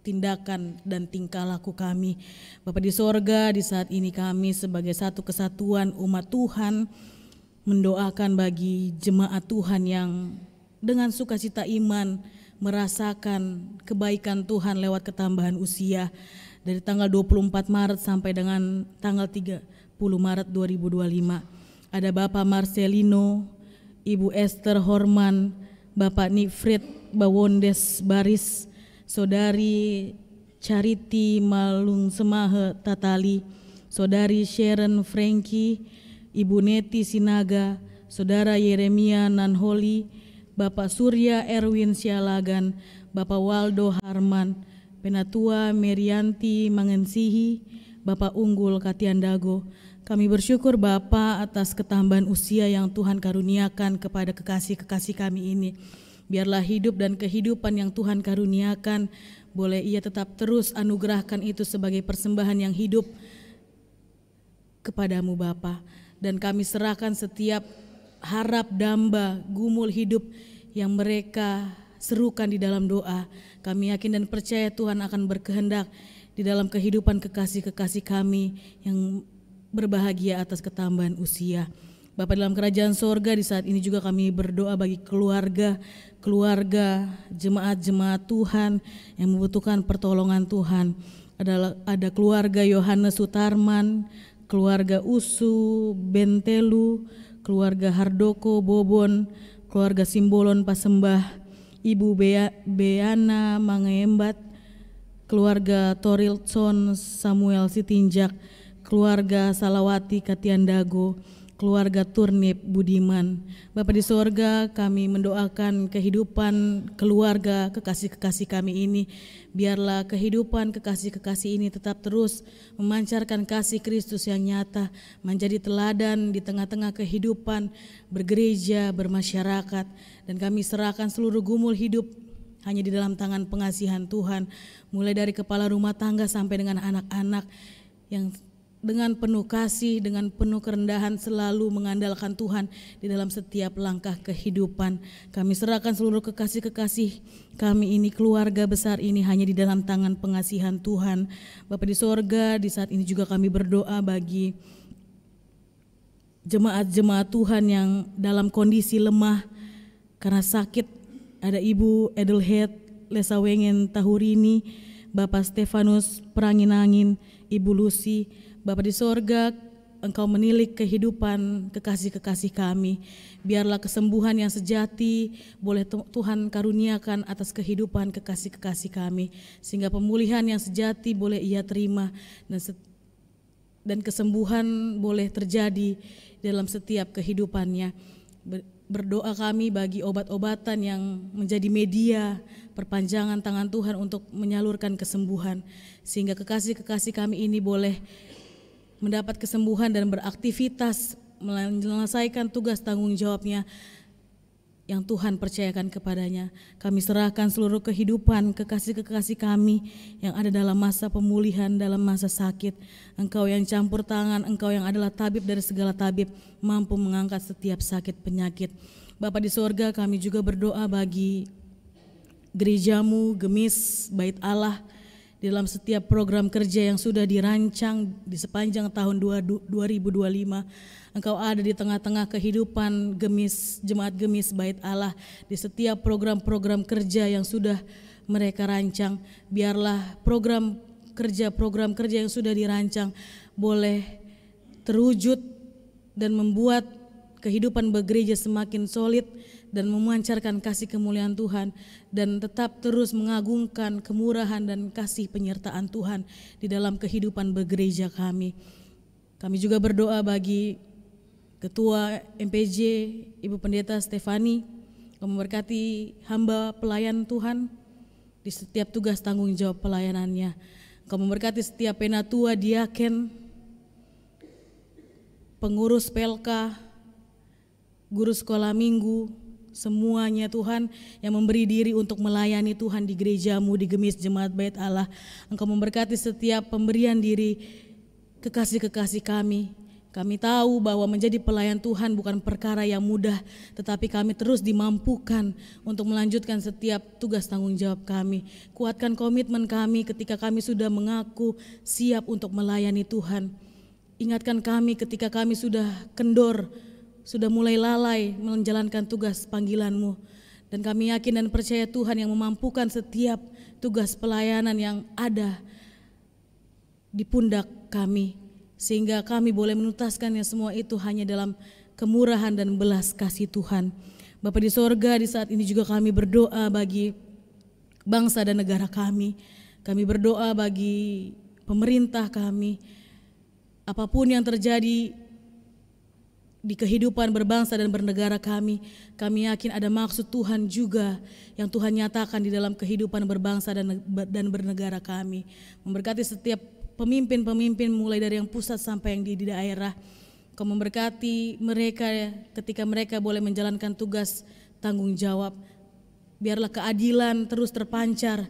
tindakan dan tingkah laku kami. Bapa di sorga, di saat ini kami sebagai satu kesatuan umat Tuhan mendoakan bagi jemaat Tuhan yang dengan sukacita iman merasakan kebaikan Tuhan lewat ketambahan usia dari tanggal 24 Maret sampai dengan tanggal 30 Maret 2025. Ada Bapak Marcelino, Ibu Esther Horman, Bapak Nifrit Bawondes Baris, Saudari Charity Malung Semahe Tatali, Saudari Sharon Frankie, Ibu Neti Sinaga, Saudara Yeremia Nanholi, Bapak Surya Erwin Sialagan, Bapak Waldo Harman, Penatua Merianti Mangensihi, Bapak Unggul Katiandago. Kami bersyukur Bapak atas ketambahan usia yang Tuhan karuniakan kepada kekasih-kekasih kami ini. Biarlah hidup dan kehidupan yang Tuhan karuniakan, boleh Ia tetap terus anugerahkan itu sebagai persembahan yang hidup kepadamu Bapa. Dan kami serahkan setiap harap damba, gumul hidup yang mereka serukan di dalam doa. Kami yakin dan percaya Tuhan akan berkehendak di dalam kehidupan kekasih-kekasih kami yang berbahagia atas ketambahan usia. Bapa dalam kerajaan sorga, di saat ini juga kami berdoa bagi keluarga jemaat-jemaat Tuhan yang membutuhkan pertolongan Tuhan. Ada keluarga Yohanes Sutarman, keluarga Usu Bentelu, keluarga Hardoko Bobon, keluarga Simbolon Pasembah, Ibu Beana Mangembat, keluarga Torilson Samuel Sitinjak, keluarga Salawati Katiandago, keluarga Turnip Budiman. Bapa di sorga, kami mendoakan kehidupan keluarga kekasih-kekasih kami ini. Biarlah kehidupan kekasih-kekasih ini tetap terus memancarkan kasih Kristus yang nyata, menjadi teladan di tengah-tengah kehidupan bergereja, bermasyarakat. Dan kami serahkan seluruh gumul hidup hanya di dalam tangan pengasihan Tuhan, mulai dari kepala rumah tangga sampai dengan anak-anak yang dengan penuh kasih, dengan penuh kerendahan selalu mengandalkan Tuhan di dalam setiap langkah kehidupan. Kami serahkan seluruh kekasih-kekasih kami ini, keluarga besar ini hanya di dalam tangan pengasihan Tuhan. Bapa di sorga, di saat ini juga kami berdoa bagi jemaat-jemaat Tuhan yang dalam kondisi lemah karena sakit. Ada Ibu Edelhead Lesawengen Tahurini, Bapak Stefanus Peranginangin, Ibu Lucy. Bapa di sorga, Engkau menilik kehidupan kekasih-kekasih kami. Biarlah kesembuhan yang sejati boleh Tuhan karuniakan atas kehidupan kekasih-kekasih kami, sehingga pemulihan yang sejati boleh Ia terima dan kesembuhan boleh terjadi dalam setiap kehidupannya. Berdoa kami bagi obat-obatan yang menjadi media perpanjangan tangan Tuhan untuk menyalurkan kesembuhan, sehingga kekasih-kekasih kami ini boleh mendapat kesembuhan dan beraktivitas menyelesaikan tugas tanggung jawabnya yang Tuhan percayakan kepadanya. Kami serahkan seluruh kehidupan kekasih-kekasih kami yang ada dalam masa pemulihan, dalam masa sakit. Engkau yang campur tangan, Engkau yang adalah tabib dari segala tabib, mampu mengangkat setiap sakit penyakit. Bapa di sorga, kami juga berdoa bagi gerejamu, Gemis, Bait Allah, dalam setiap program kerja yang sudah dirancang di sepanjang tahun 2025. Engkau ada di tengah-tengah kehidupan Gemis, jemaat Gemis Bait Allah, di setiap program-program kerja yang sudah mereka rancang. Biarlah program kerja yang sudah dirancang boleh terwujud dan membuat kehidupan bergereja semakin solid dan memancarkan kasih kemuliaan Tuhan, dan tetap terus mengagungkan kemurahan dan kasih penyertaan Tuhan di dalam kehidupan bergereja kami. Kami juga berdoa bagi Ketua MPJ Ibu Pendeta Stefani, Kau memberkati hamba pelayan Tuhan di setiap tugas tanggung jawab pelayanannya. Kau memberkati setiap penatua, diaken, pengurus PLK, guru sekolah minggu, semuanya Tuhan yang memberi diri untuk melayani Tuhan di gerejamu, di Gemis Jemaat Bait Allah. Engkau memberkati setiap pemberian diri kekasih-kekasih kami. Kami tahu bahwa menjadi pelayan Tuhan bukan perkara yang mudah, tetapi kami terus dimampukan untuk melanjutkan setiap tugas tanggung jawab kami. Kuatkan komitmen kami ketika kami sudah mengaku siap untuk melayani Tuhan. Ingatkan kami ketika kami sudah kendor, sudah mulai lalai menjalankan tugas panggilan-Mu. Dan kami yakin dan percaya Tuhan yang memampukan setiap tugas pelayanan yang ada di pundak kami, sehingga kami boleh menuntaskannya semua itu hanya dalam kemurahan dan belas kasih Tuhan. Bapa di sorga, di saat ini juga kami berdoa bagi bangsa dan negara kami. Kami berdoa bagi pemerintah kami. Apapun yang terjadi di kehidupan berbangsa dan bernegara kami yakin ada maksud Tuhan juga yang Tuhan nyatakan di dalam kehidupan berbangsa dan bernegara kami. Memberkati setiap pemimpin-pemimpin mulai dari yang pusat sampai yang di daerah. Kau memberkati mereka ketika mereka boleh menjalankan tugas tanggung jawab. Biarlah keadilan terus terpancar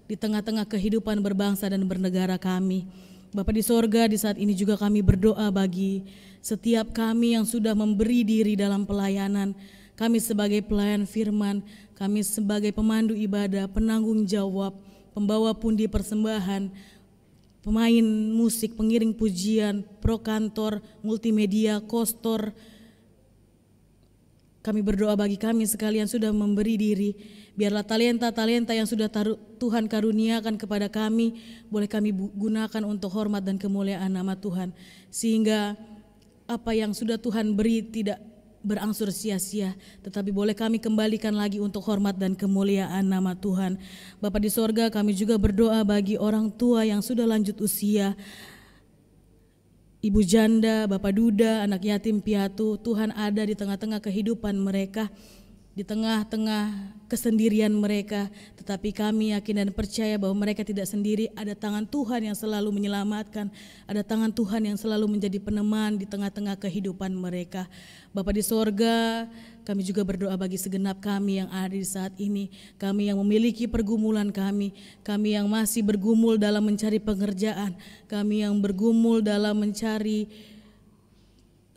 di tengah-tengah kehidupan berbangsa dan bernegara kami. Bapa di sorga, di saat ini juga kami berdoa bagi setiap kami yang sudah memberi diri dalam pelayanan. Kami sebagai pelayan firman, kami sebagai pemandu ibadah, penanggung jawab, pembawa pundi persembahan, pemain musik, pengiring pujian, prokantor, multimedia, kostor. Kami berdoa bagi kami sekalian sudah memberi diri. Biarlah talenta-talenta yang sudah Tuhan karuniakan kepada kami, boleh kami gunakan untuk hormat dan kemuliaan nama Tuhan. Sehingga apa yang sudah Tuhan beri tidak berangsur sia-sia, tetapi boleh kami kembalikan lagi untuk hormat dan kemuliaan nama Tuhan. Bapa di sorga, kami juga berdoa bagi orang tua yang sudah lanjut usia, ibu janda, bapak duda, anak yatim piatu. Tuhan ada di tengah-tengah kehidupan mereka, di tengah-tengah kesendirian mereka, tetapi kami yakin dan percaya bahwa mereka tidak sendiri. Ada tangan Tuhan yang selalu menyelamatkan, ada tangan Tuhan yang selalu menjadi peneman di tengah-tengah kehidupan mereka. Bapa di sorga, kami juga berdoa bagi segenap kami yang ada di saat ini, kami yang memiliki pergumulan kami yang masih bergumul dalam mencari pekerjaan, kami yang bergumul dalam mencari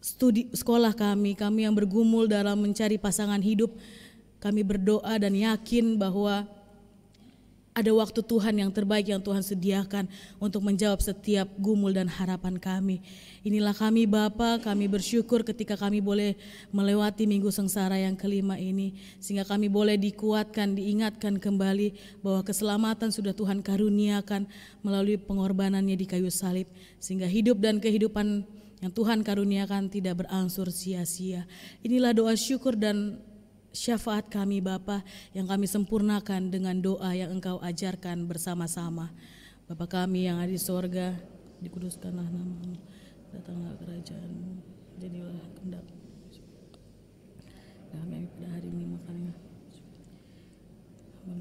studi sekolah kami yang bergumul dalam mencari pasangan hidup. Kami berdoa dan yakin bahwa ada waktu Tuhan yang terbaik yang Tuhan sediakan untuk menjawab setiap gumul dan harapan kami. Inilah kami Bapa, kami bersyukur ketika kami boleh melewati minggu sengsara yang kelima ini, sehingga kami boleh dikuatkan, diingatkan kembali bahwa keselamatan sudah Tuhan karuniakan melalui pengorbanannya di kayu salib, sehingga hidup dan kehidupan yang Tuhan karuniakan tidak berangsur sia-sia. Inilah doa syukur dan syafaat kami Bapa yang kami sempurnakan dengan doa yang Engkau ajarkan bersama-sama. Bapa kami yang ada di sorga, dikuduskanlah nama-Mu, datanglah kerajaan-Mu, jadilah kehendak-Mu kami pada hari ini makannya. Kami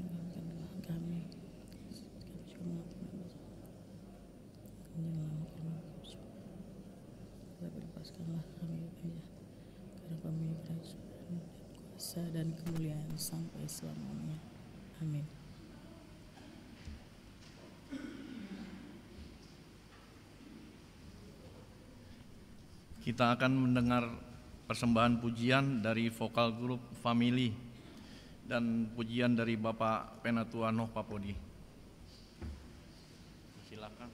bebaskanlah kami karena kami kerajaan, kuasa dan kemuliaan sampai selamanya. Amin. Kita akan mendengar persembahan pujian dari vokal grup Family dan pujian dari Bapak Penatua Noh Papodi. Silakan.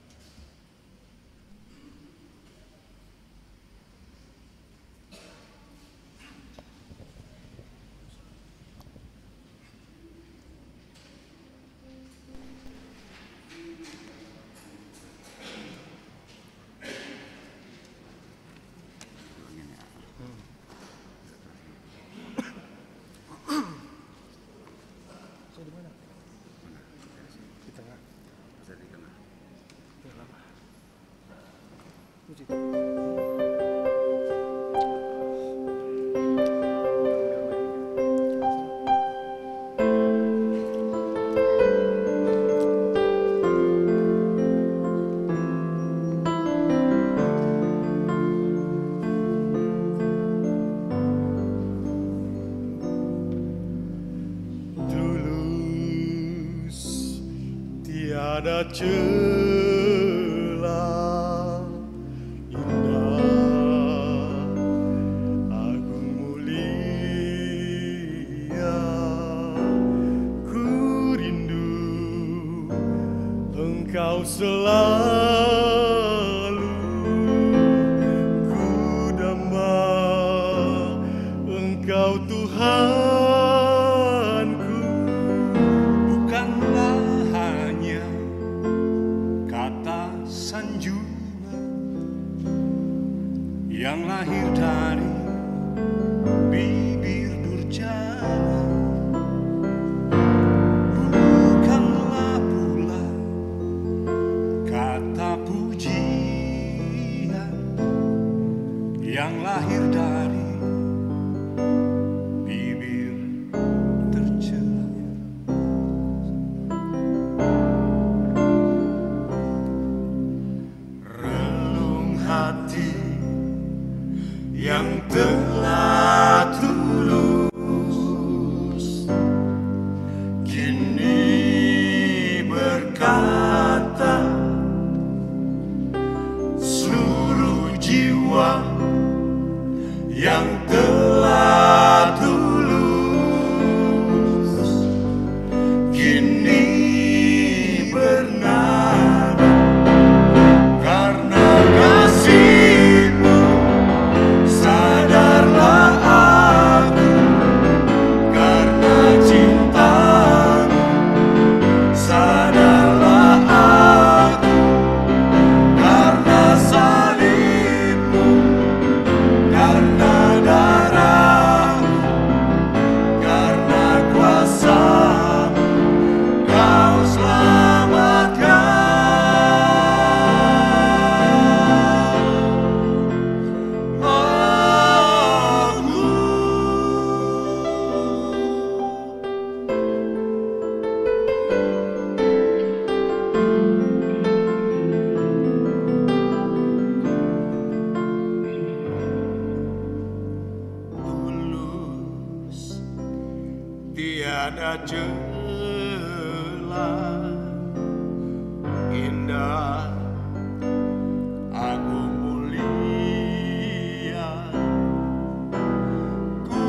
Tiada celah, indah, agung mulia, ku rindu Engkau selalu, ku damba Engkau Tuhan. Yang lahir dari bibir durjana, bukanlah pula kata pujian yang lahir dari bibir tercela. Relung hati yang telah tulus kini berkata, seluruh jiwa yang telah tulus kini bernada karena kasih-Mu. Sadarlah aku karena cinta-Mu, sadarlah aku karena salib-Mu, karena darah-Mu, karena kuasa-Mu, Kau selamatkan tulus, tiada celah, indah, agung mulia, ku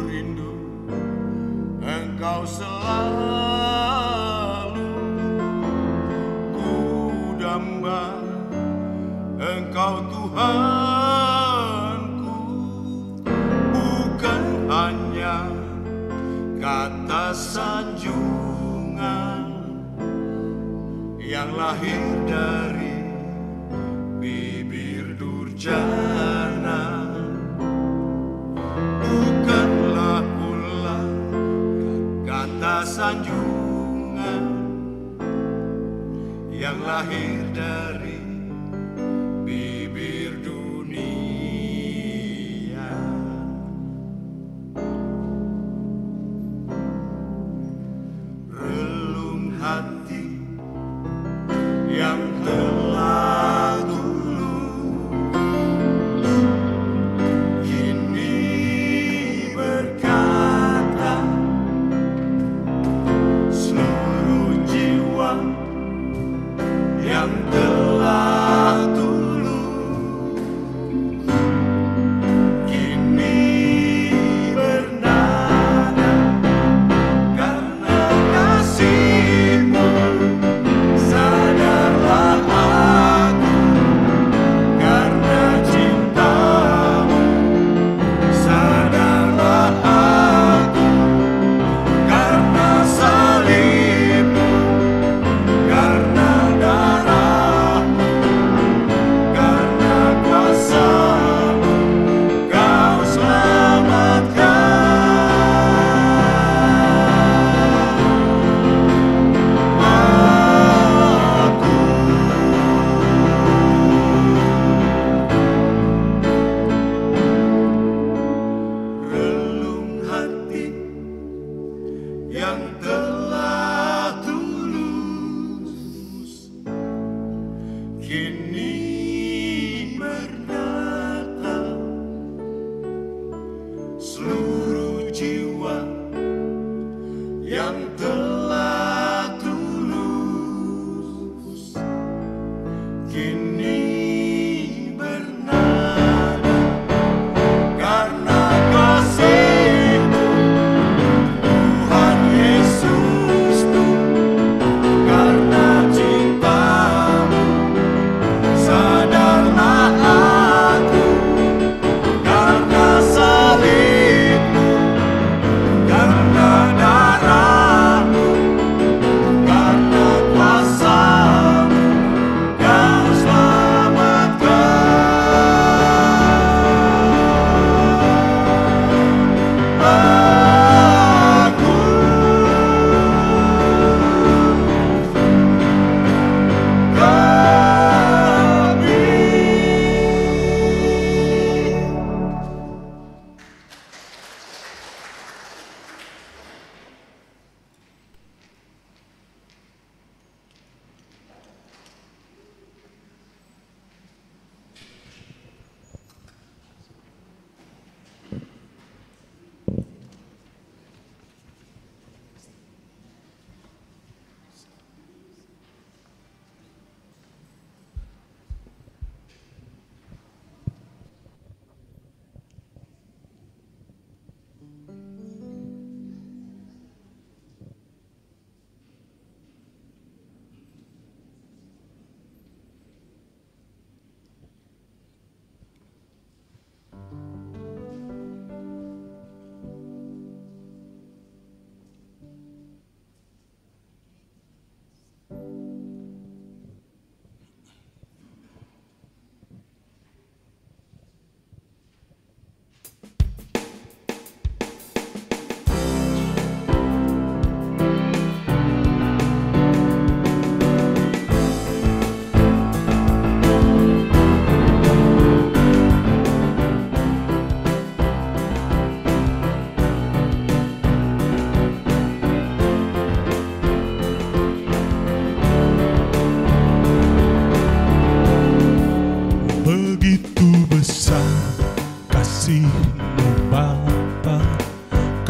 rindu Engkau selalu, ku damba Engkau Tuhanku, bukan hanya kata sanjungan yang lahir dari bibir durjana, bukanlah pula kata sanjungan yang lahir dari bibir dunia. Relung hati yang telah tulus kini berkata, seluruh jiwa yang telah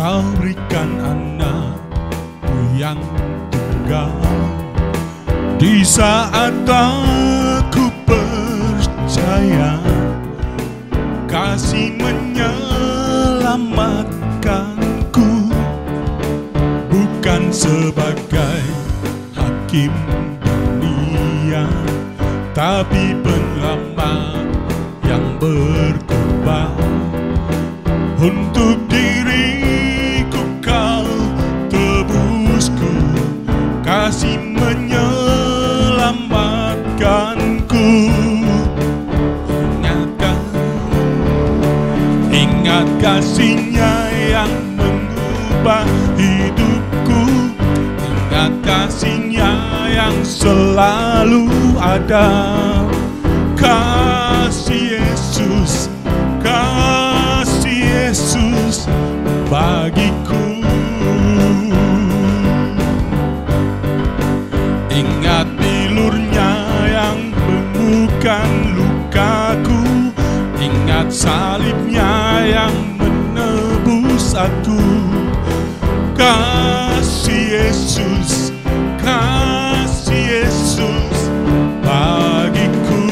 Kau berikan anakmu yang tunggal. Di saat aku percaya kasih menyelamatkanku, bukan sebagai hakim dunia, tapi penyelamat yang berkorban. Untuk diriku kau tebusku, kasih menyelamatkanku. Ingat kasih-Nya yang mengubah hidupku. Ingat kasih-Nya yang selalu ada. Kasih Yesus, kasih Yesus bagiku. Ingat bilur-Nya yang menyembuhkan lukaku. Ingat salib-Nya yang menebus aku. Kasih Yesus, kasih Yesus bagiku.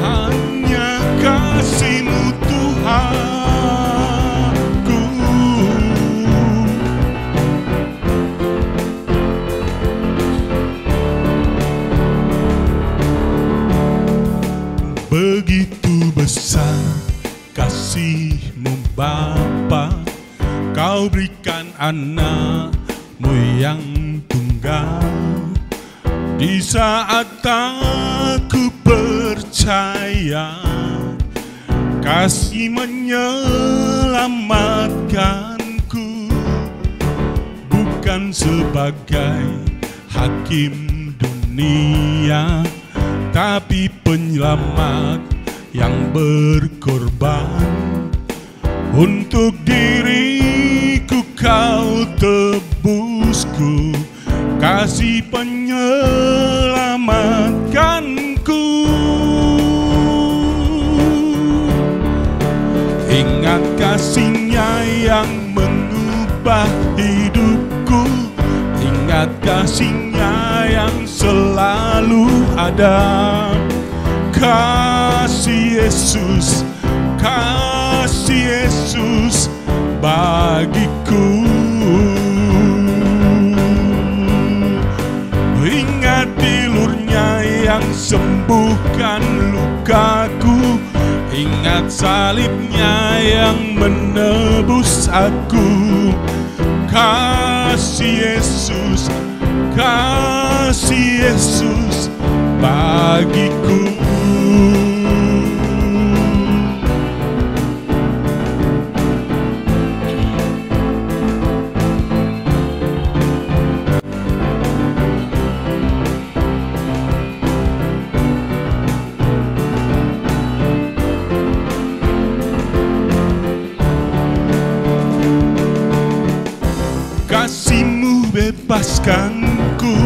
Hanya kasih-Mu Tuhanku. Begitu besar kasih-Mu Bapa, Kau berikan anak-Mu yang tunggal. Di saat aku percaya kasih menyelamatkanku, bukan sebagai hakim dunia, tapi penyelamat yang berkorban. Untuk diriku kau tebusku, kasih penyelamatkanku. Ingat kasih-Nya yang mengubah hidupku. Ingat kasih-Nya yang selalu ada. Kasih Yesus, kasih Yesus bagiku. Ingat bilur-Nya yang sembuhkan lukaku. Ingat salib-Nya yang menebus aku. Kasih Yesus, kasih Yesus bagiku. Kasih-Mu bebaskanku,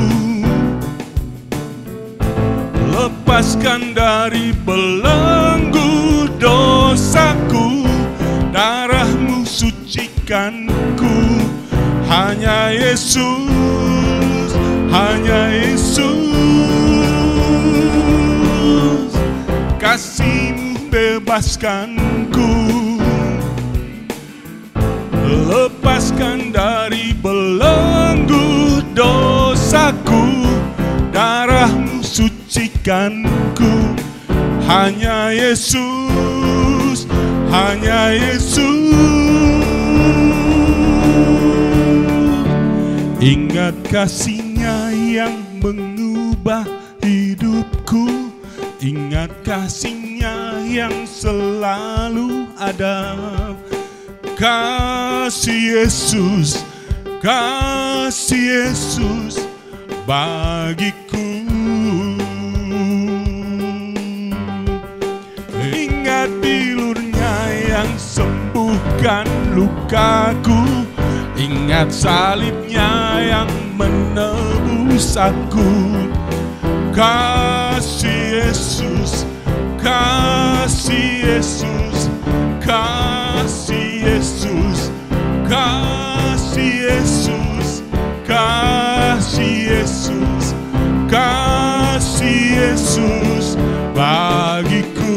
lepaskan dari belenggu dosaku. Darah-Mu sucikanku. Hanya Yesus, hanya Yesus. Kasih-Mu bebaskanku, lepaskan dari belenggu dosaku. Darah-Mu sucikanku. Hanya Yesus, hanya Yesus. Ingat kasih-Nya yang mengubah hidupku. Ingat kasih-Nya yang selalu ada. Kasih Yesus, kasih Yesus bagiku. Ingat bilur-Nya yang sembuhkan lukaku. Ingat salib-Nya yang menebus aku. Kasih kasih Yesus, kasih Yesus, kasih Yesus, kasih Yesus, kasih Yesus bagiku.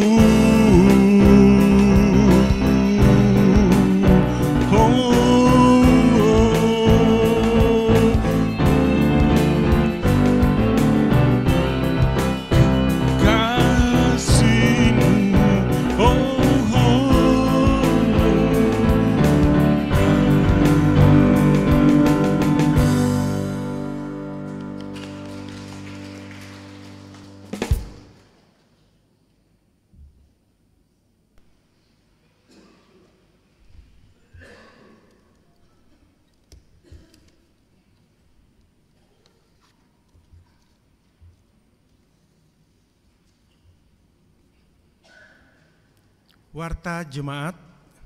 Warta Jemaat,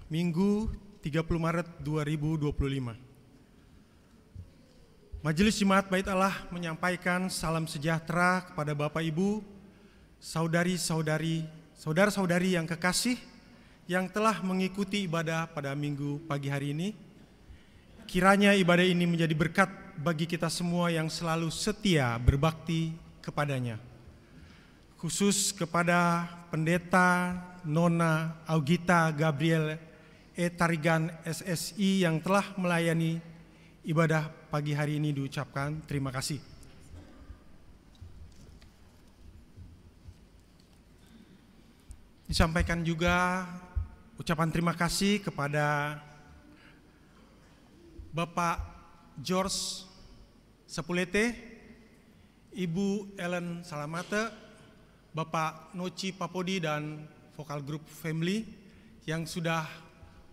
Minggu 30 Maret 2025. Majelis Jemaat Bait Allah menyampaikan salam sejahtera kepada Bapak Ibu, saudari-saudari, saudara-saudari yang kekasih yang telah mengikuti ibadah pada Minggu pagi hari ini. Kiranya ibadah ini menjadi berkat bagi kita semua yang selalu setia berbakti kepadanya. Khusus kepada Pendeta Nona Augita Gabriel Tarigan SSI yang telah melayani ibadah pagi hari ini diucapkan terima kasih. Disampaikan juga ucapan terima kasih kepada Bapak George Sepulete, Ibu Ellen Salamate, Bapak Noci Papodi dan Vokal Group Family yang sudah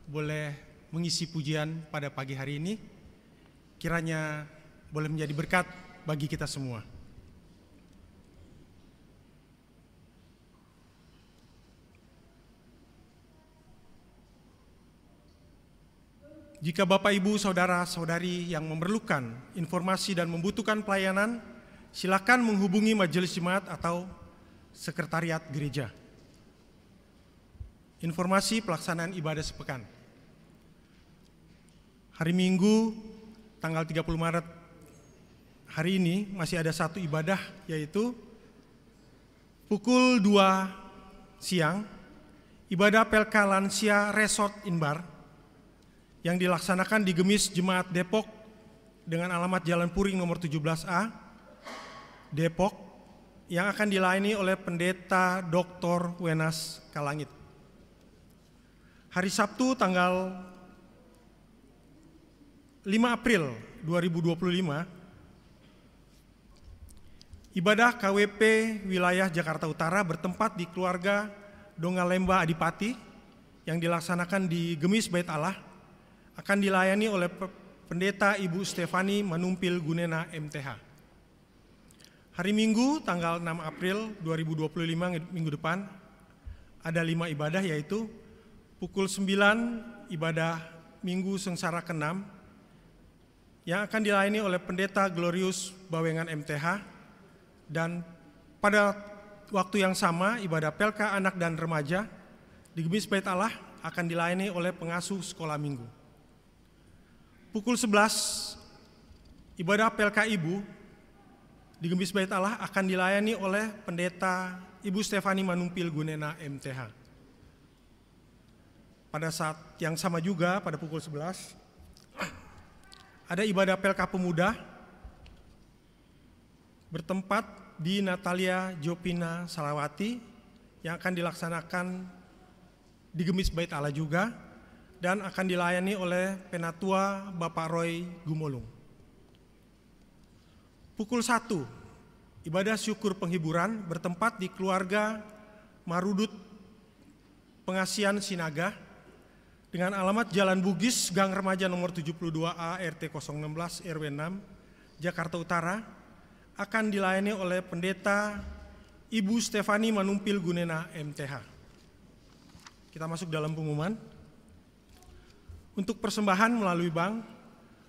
boleh mengisi pujian pada pagi hari ini. Kiranya boleh menjadi berkat bagi kita semua. Jika Bapak Ibu saudara-saudari yang memerlukan informasi dan membutuhkan pelayanan, silakan menghubungi Majelis Jemaat atau Sekretariat Gereja. Informasi pelaksanaan ibadah sepekan. Hari Minggu tanggal 30 Maret hari ini masih ada satu ibadah, yaitu pukul 2 siang ibadah Pelka Lansia Resort Inbar yang dilaksanakan di Gemis Jemaat Depok dengan alamat Jalan Puring nomor 17A Depok, yang akan dilayani oleh Pendeta Dr. Wenas Kalangit. Hari Sabtu tanggal 5 April 2025, ibadah KWP wilayah Jakarta Utara bertempat di keluarga Dongalemba Adipati yang dilaksanakan di Gemis Bait Allah akan dilayani oleh Pendeta Ibu Stefani Manumpil Gunena MTH. Hari Minggu tanggal 6 April 2025 minggu depan ada 5 ibadah, yaitu pukul 9 ibadah Minggu Sengsara ke-6 yang akan dilayani oleh Pendeta Glorius Bawengan MTH, dan pada waktu yang sama ibadah Pelka Anak dan Remaja di Gemis Bait Allah akan dilayani oleh pengasuh sekolah minggu. Pukul 11 ibadah Pelka Ibu di Gemis Bait Allah akan dilayani oleh Pendeta Ibu Stefani Manumpil Gunena MTH. Pada saat yang sama juga pada pukul 11 ada ibadah Pelka Pemuda bertempat di Natalia Jopina Salawati yang akan dilaksanakan di Gemis Bait Allah juga dan akan dilayani oleh Penatua Bapak Roy Gumolung. Pukul 1, ibadah syukur penghiburan bertempat di keluarga Marudut Pengasian Sinaga dengan alamat Jalan Bugis, Gang Remaja nomor 72A RT 016 RW 6, Jakarta Utara, akan dilayani oleh Pendeta Ibu Stefani Manumpil Gunena MTH. Kita masuk dalam pengumuman. Untuk persembahan melalui bank,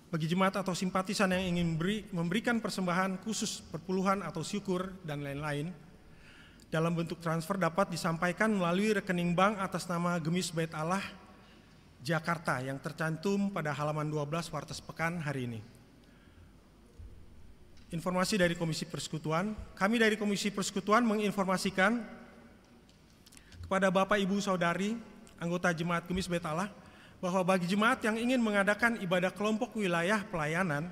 bagi jemaat atau simpatisan yang ingin memberikan persembahan khusus perpuluhan atau syukur dan lain-lain, dalam bentuk transfer dapat disampaikan melalui rekening bank atas nama Gemis Bait Allah Jakarta yang tercantum pada halaman 12 Wartes Pekan hari ini. Informasi dari Komisi Persekutuan, kami dari Komisi Persekutuan menginformasikan kepada Bapak Ibu Saudari anggota Jemaat Gemis Bait Allah bahwa bagi jemaat yang ingin mengadakan ibadah kelompok wilayah pelayanan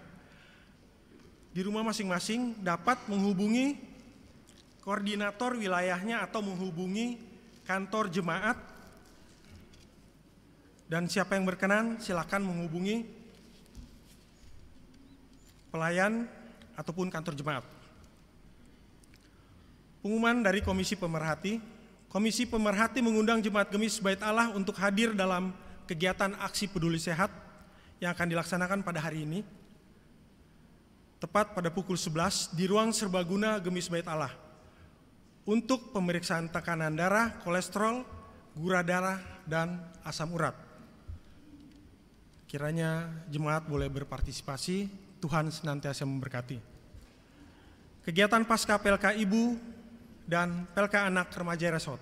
di rumah masing-masing dapat menghubungi koordinator wilayahnya atau menghubungi kantor jemaat, dan siapa yang berkenan silakan menghubungi pelayan ataupun kantor jemaat. Pengumuman dari Komisi Pemerhati. Komisi Pemerhati mengundang Jemaat Gemis Bait Allah untuk hadir dalam kegiatan aksi peduli sehat yang akan dilaksanakan pada hari ini, tepat pada pukul 11 di ruang serbaguna Gemis Bait Allah untuk pemeriksaan tekanan darah, kolesterol, gula darah, dan asam urat. Kiranya jemaat boleh berpartisipasi, Tuhan senantiasa memberkati. Kegiatan Pasca PLK Ibu dan PLK Anak Remaja Resort.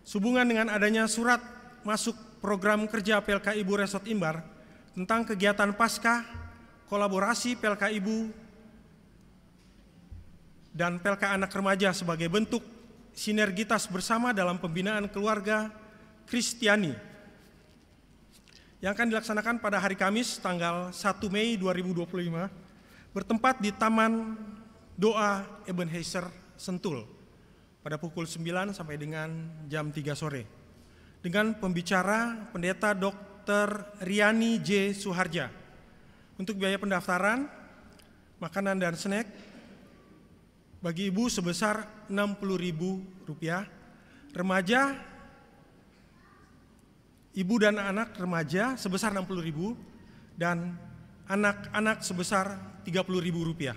Sehubungan dengan adanya surat masuk program kerja PLK Ibu Resort Imbar tentang kegiatan Pasca kolaborasi PLK Ibu dan PLK Anak Remaja sebagai bentuk sinergitas bersama dalam pembinaan keluarga Kristiani yang akan dilaksanakan pada hari Kamis tanggal 1 Mei 2025 bertempat di Taman Doa Ebenezer Sentul pada pukul 9 sampai dengan jam 3 sore dengan pembicara Pendeta Dr. Riani J. Suharja. Untuk biaya pendaftaran, makanan dan snack bagi ibu sebesar Rp60.000, remaja, ibu dan anak remaja sebesar Rp60.000, dan anak-anak sebesar Rp30.000.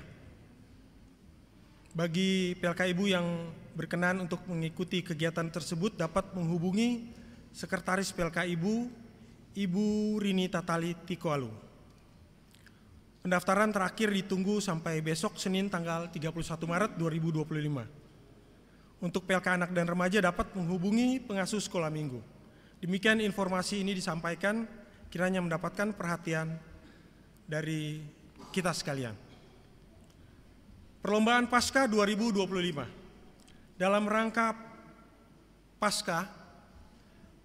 Bagi PLK Ibu yang berkenan untuk mengikuti kegiatan tersebut dapat menghubungi Sekretaris PLK Ibu, Ibu Rini Tatali Tikoalu. Pendaftaran terakhir ditunggu sampai besok Senin tanggal 31 Maret 2025. Untuk PLK Anak dan Remaja dapat menghubungi pengasuh sekolah minggu. Demikian informasi ini disampaikan kiranya mendapatkan perhatian dari kita sekalian. Perlombaan Pasca 2025. Dalam rangka Pasca,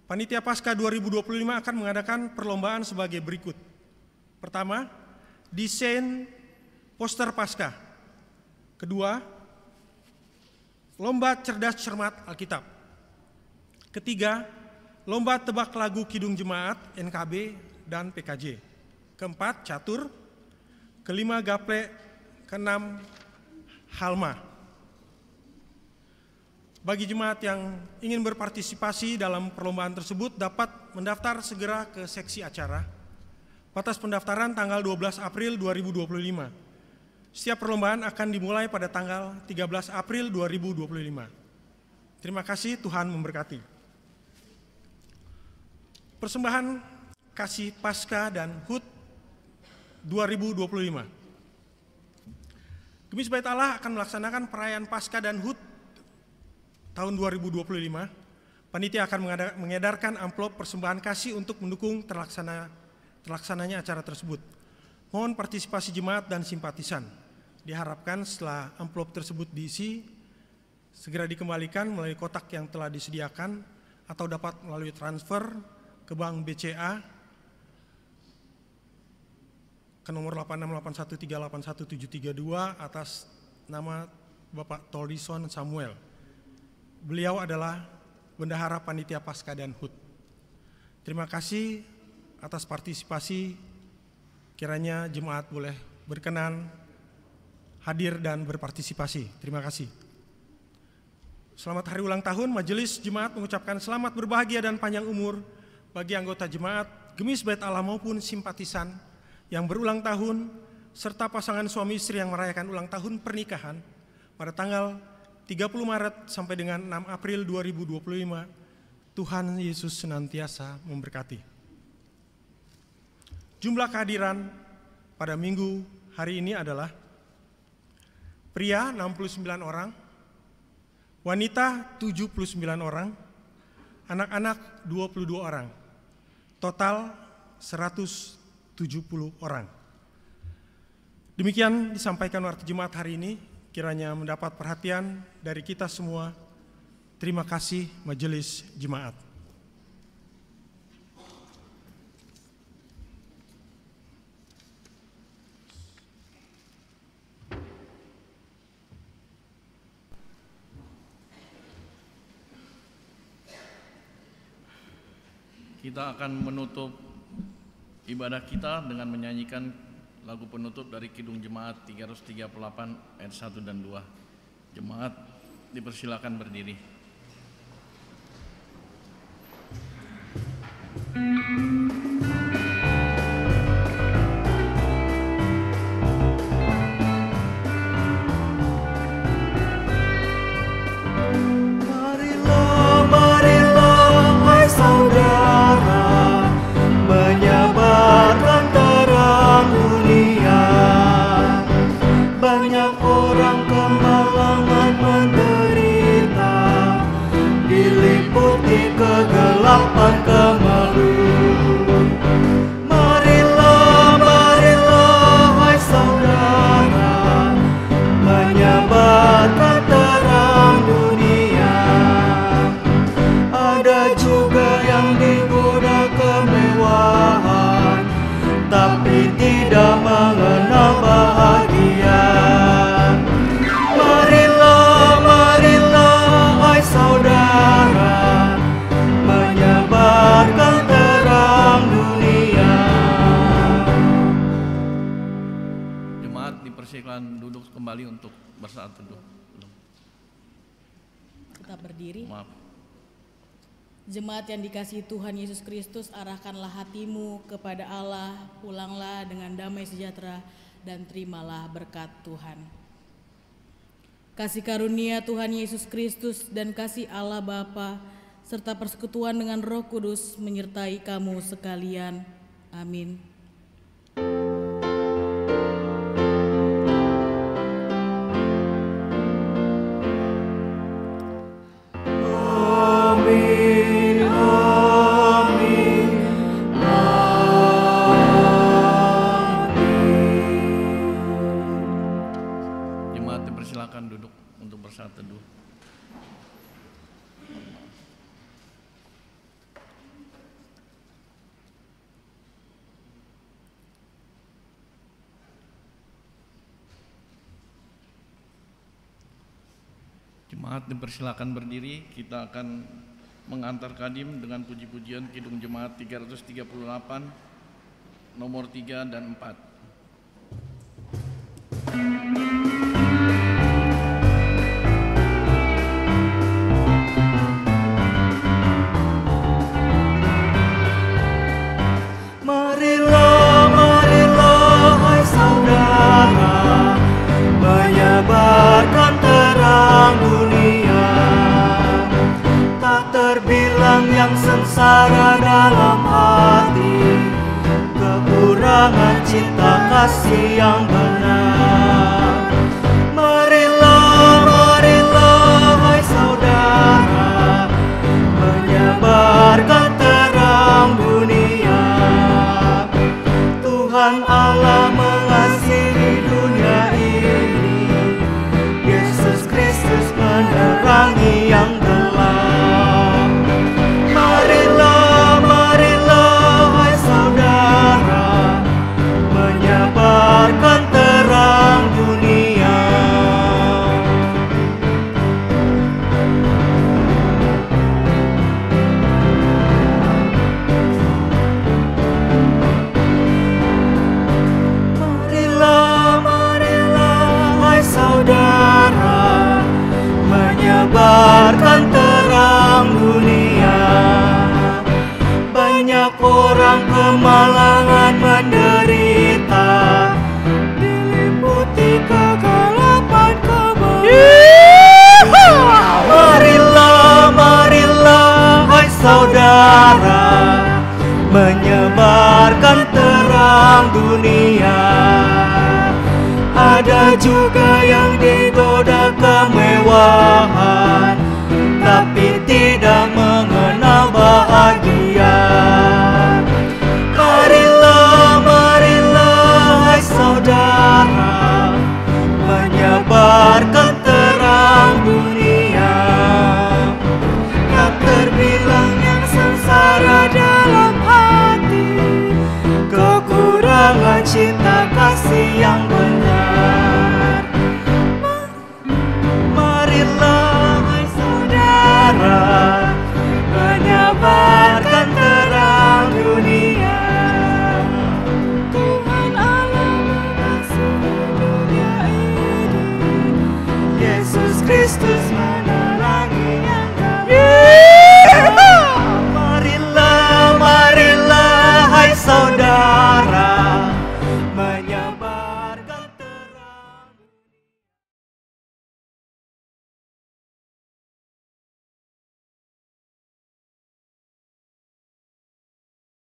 Panitia Pasca 2025 akan mengadakan perlombaan sebagai berikut. Pertama, desain poster Pasca. Kedua, lomba cerdas cermat Alkitab. Ketiga, lomba tebak lagu Kidung Jemaat, NKB, dan PKJ. Keempat, catur. Kelima, gaple. Keenam, halma. Bagi jemaat yang ingin berpartisipasi dalam perlombaan tersebut dapat mendaftar segera ke seksi acara. Batas pendaftaran tanggal 12 April 2025. Setiap perlombaan akan dimulai pada tanggal 13 April 2025. Terima kasih, Tuhan memberkati. Persembahan Kasih Pasca dan HUT 2025. Gemis Bait Allah akan melaksanakan perayaan Pasca dan HUT tahun 2025. Panitia akan mengedarkan amplop persembahan kasih untuk mendukung terlaksananya acara tersebut. Mohon partisipasi jemaat dan simpatisan. Diharapkan setelah amplop tersebut diisi, segera dikembalikan melalui kotak yang telah disediakan atau dapat melalui transfer ke Bank BCA ke nomor 8681381732 atas nama Bapak Tolison Samuel. Beliau adalah Bendahara Panitia Pasca dan HUT. Terima kasih atas partisipasi. Kiranya jemaat boleh berkenan hadir dan berpartisipasi. Terima kasih. Selamat hari ulang tahun. Majelis Jemaat mengucapkan selamat berbahagia dan panjang umur bagi anggota jemaat Gemis Bait Allah maupun simpatisan yang berulang tahun serta pasangan suami istri yang merayakan ulang tahun pernikahan pada tanggal 30 Maret sampai dengan 6 April 2025. Tuhan Yesus senantiasa memberkati. Jumlah kehadiran pada minggu hari ini adalah pria 69 orang, wanita 79 orang, anak-anak 22 orang, total 170 orang. Demikian disampaikan warta jemaat hari ini, kiranya mendapat perhatian dari kita semua. Terima kasih Majelis Jemaat. Kita akan menutup ibadah kita dengan menyanyikan lagu penutup dari Kidung Jemaat 338 ayat 1 dan 2. Jemaat dipersilakan berdiri. Kegelapan kemaluan, marilah, hai saudara, menyebarkan terang dunia. Ada juga yang digoda kemewahan, tapi tidak mengenal bahagia. Marilah, hai saudara, menyebarkan terang dunia. Jemaat dipersilakan duduk kembali untuk bersaat teduh. Tetap berdiri. Maaf. Jemaat yang dikasihi Tuhan Yesus Kristus, arahkanlah hatimu kepada Allah, pulanglah dengan damai sejahtera dan terimalah berkat Tuhan. Kasih karunia Tuhan Yesus Kristus dan kasih Allah Bapa serta persekutuan dengan Roh Kudus menyertai kamu sekalian. Amin. Amin, amin, amin. Jemaat dipersilakan duduk untuk bersaat teduh. Jemaat dipersilakan berdiri, kita akan mengantar kadim dengan puji-pujian Kidung Jemaat 338 nomor 3 dan 4. Marilah, hai saudara, menyebarkan terang dunia. Tak terbilang yang sengsara dalam hati, kekurangan cinta kasih yang benar. Marilah, hai saudara, menyebarkan terang dunia. Tuhan Allah mengasihi dunia ini, Yesus Kristus menerangi yang gelap. Marilah, hai saudara, menyebarkan terang dunia. Marilah, hai saudara, menyebarkan terang dunia. Banyak orang kemalangan menderita, diliputi kegelapan kemaluan. Marilah, hai saudara, menyebarkan terang dunia. Ada juga yang digoda kemewahan.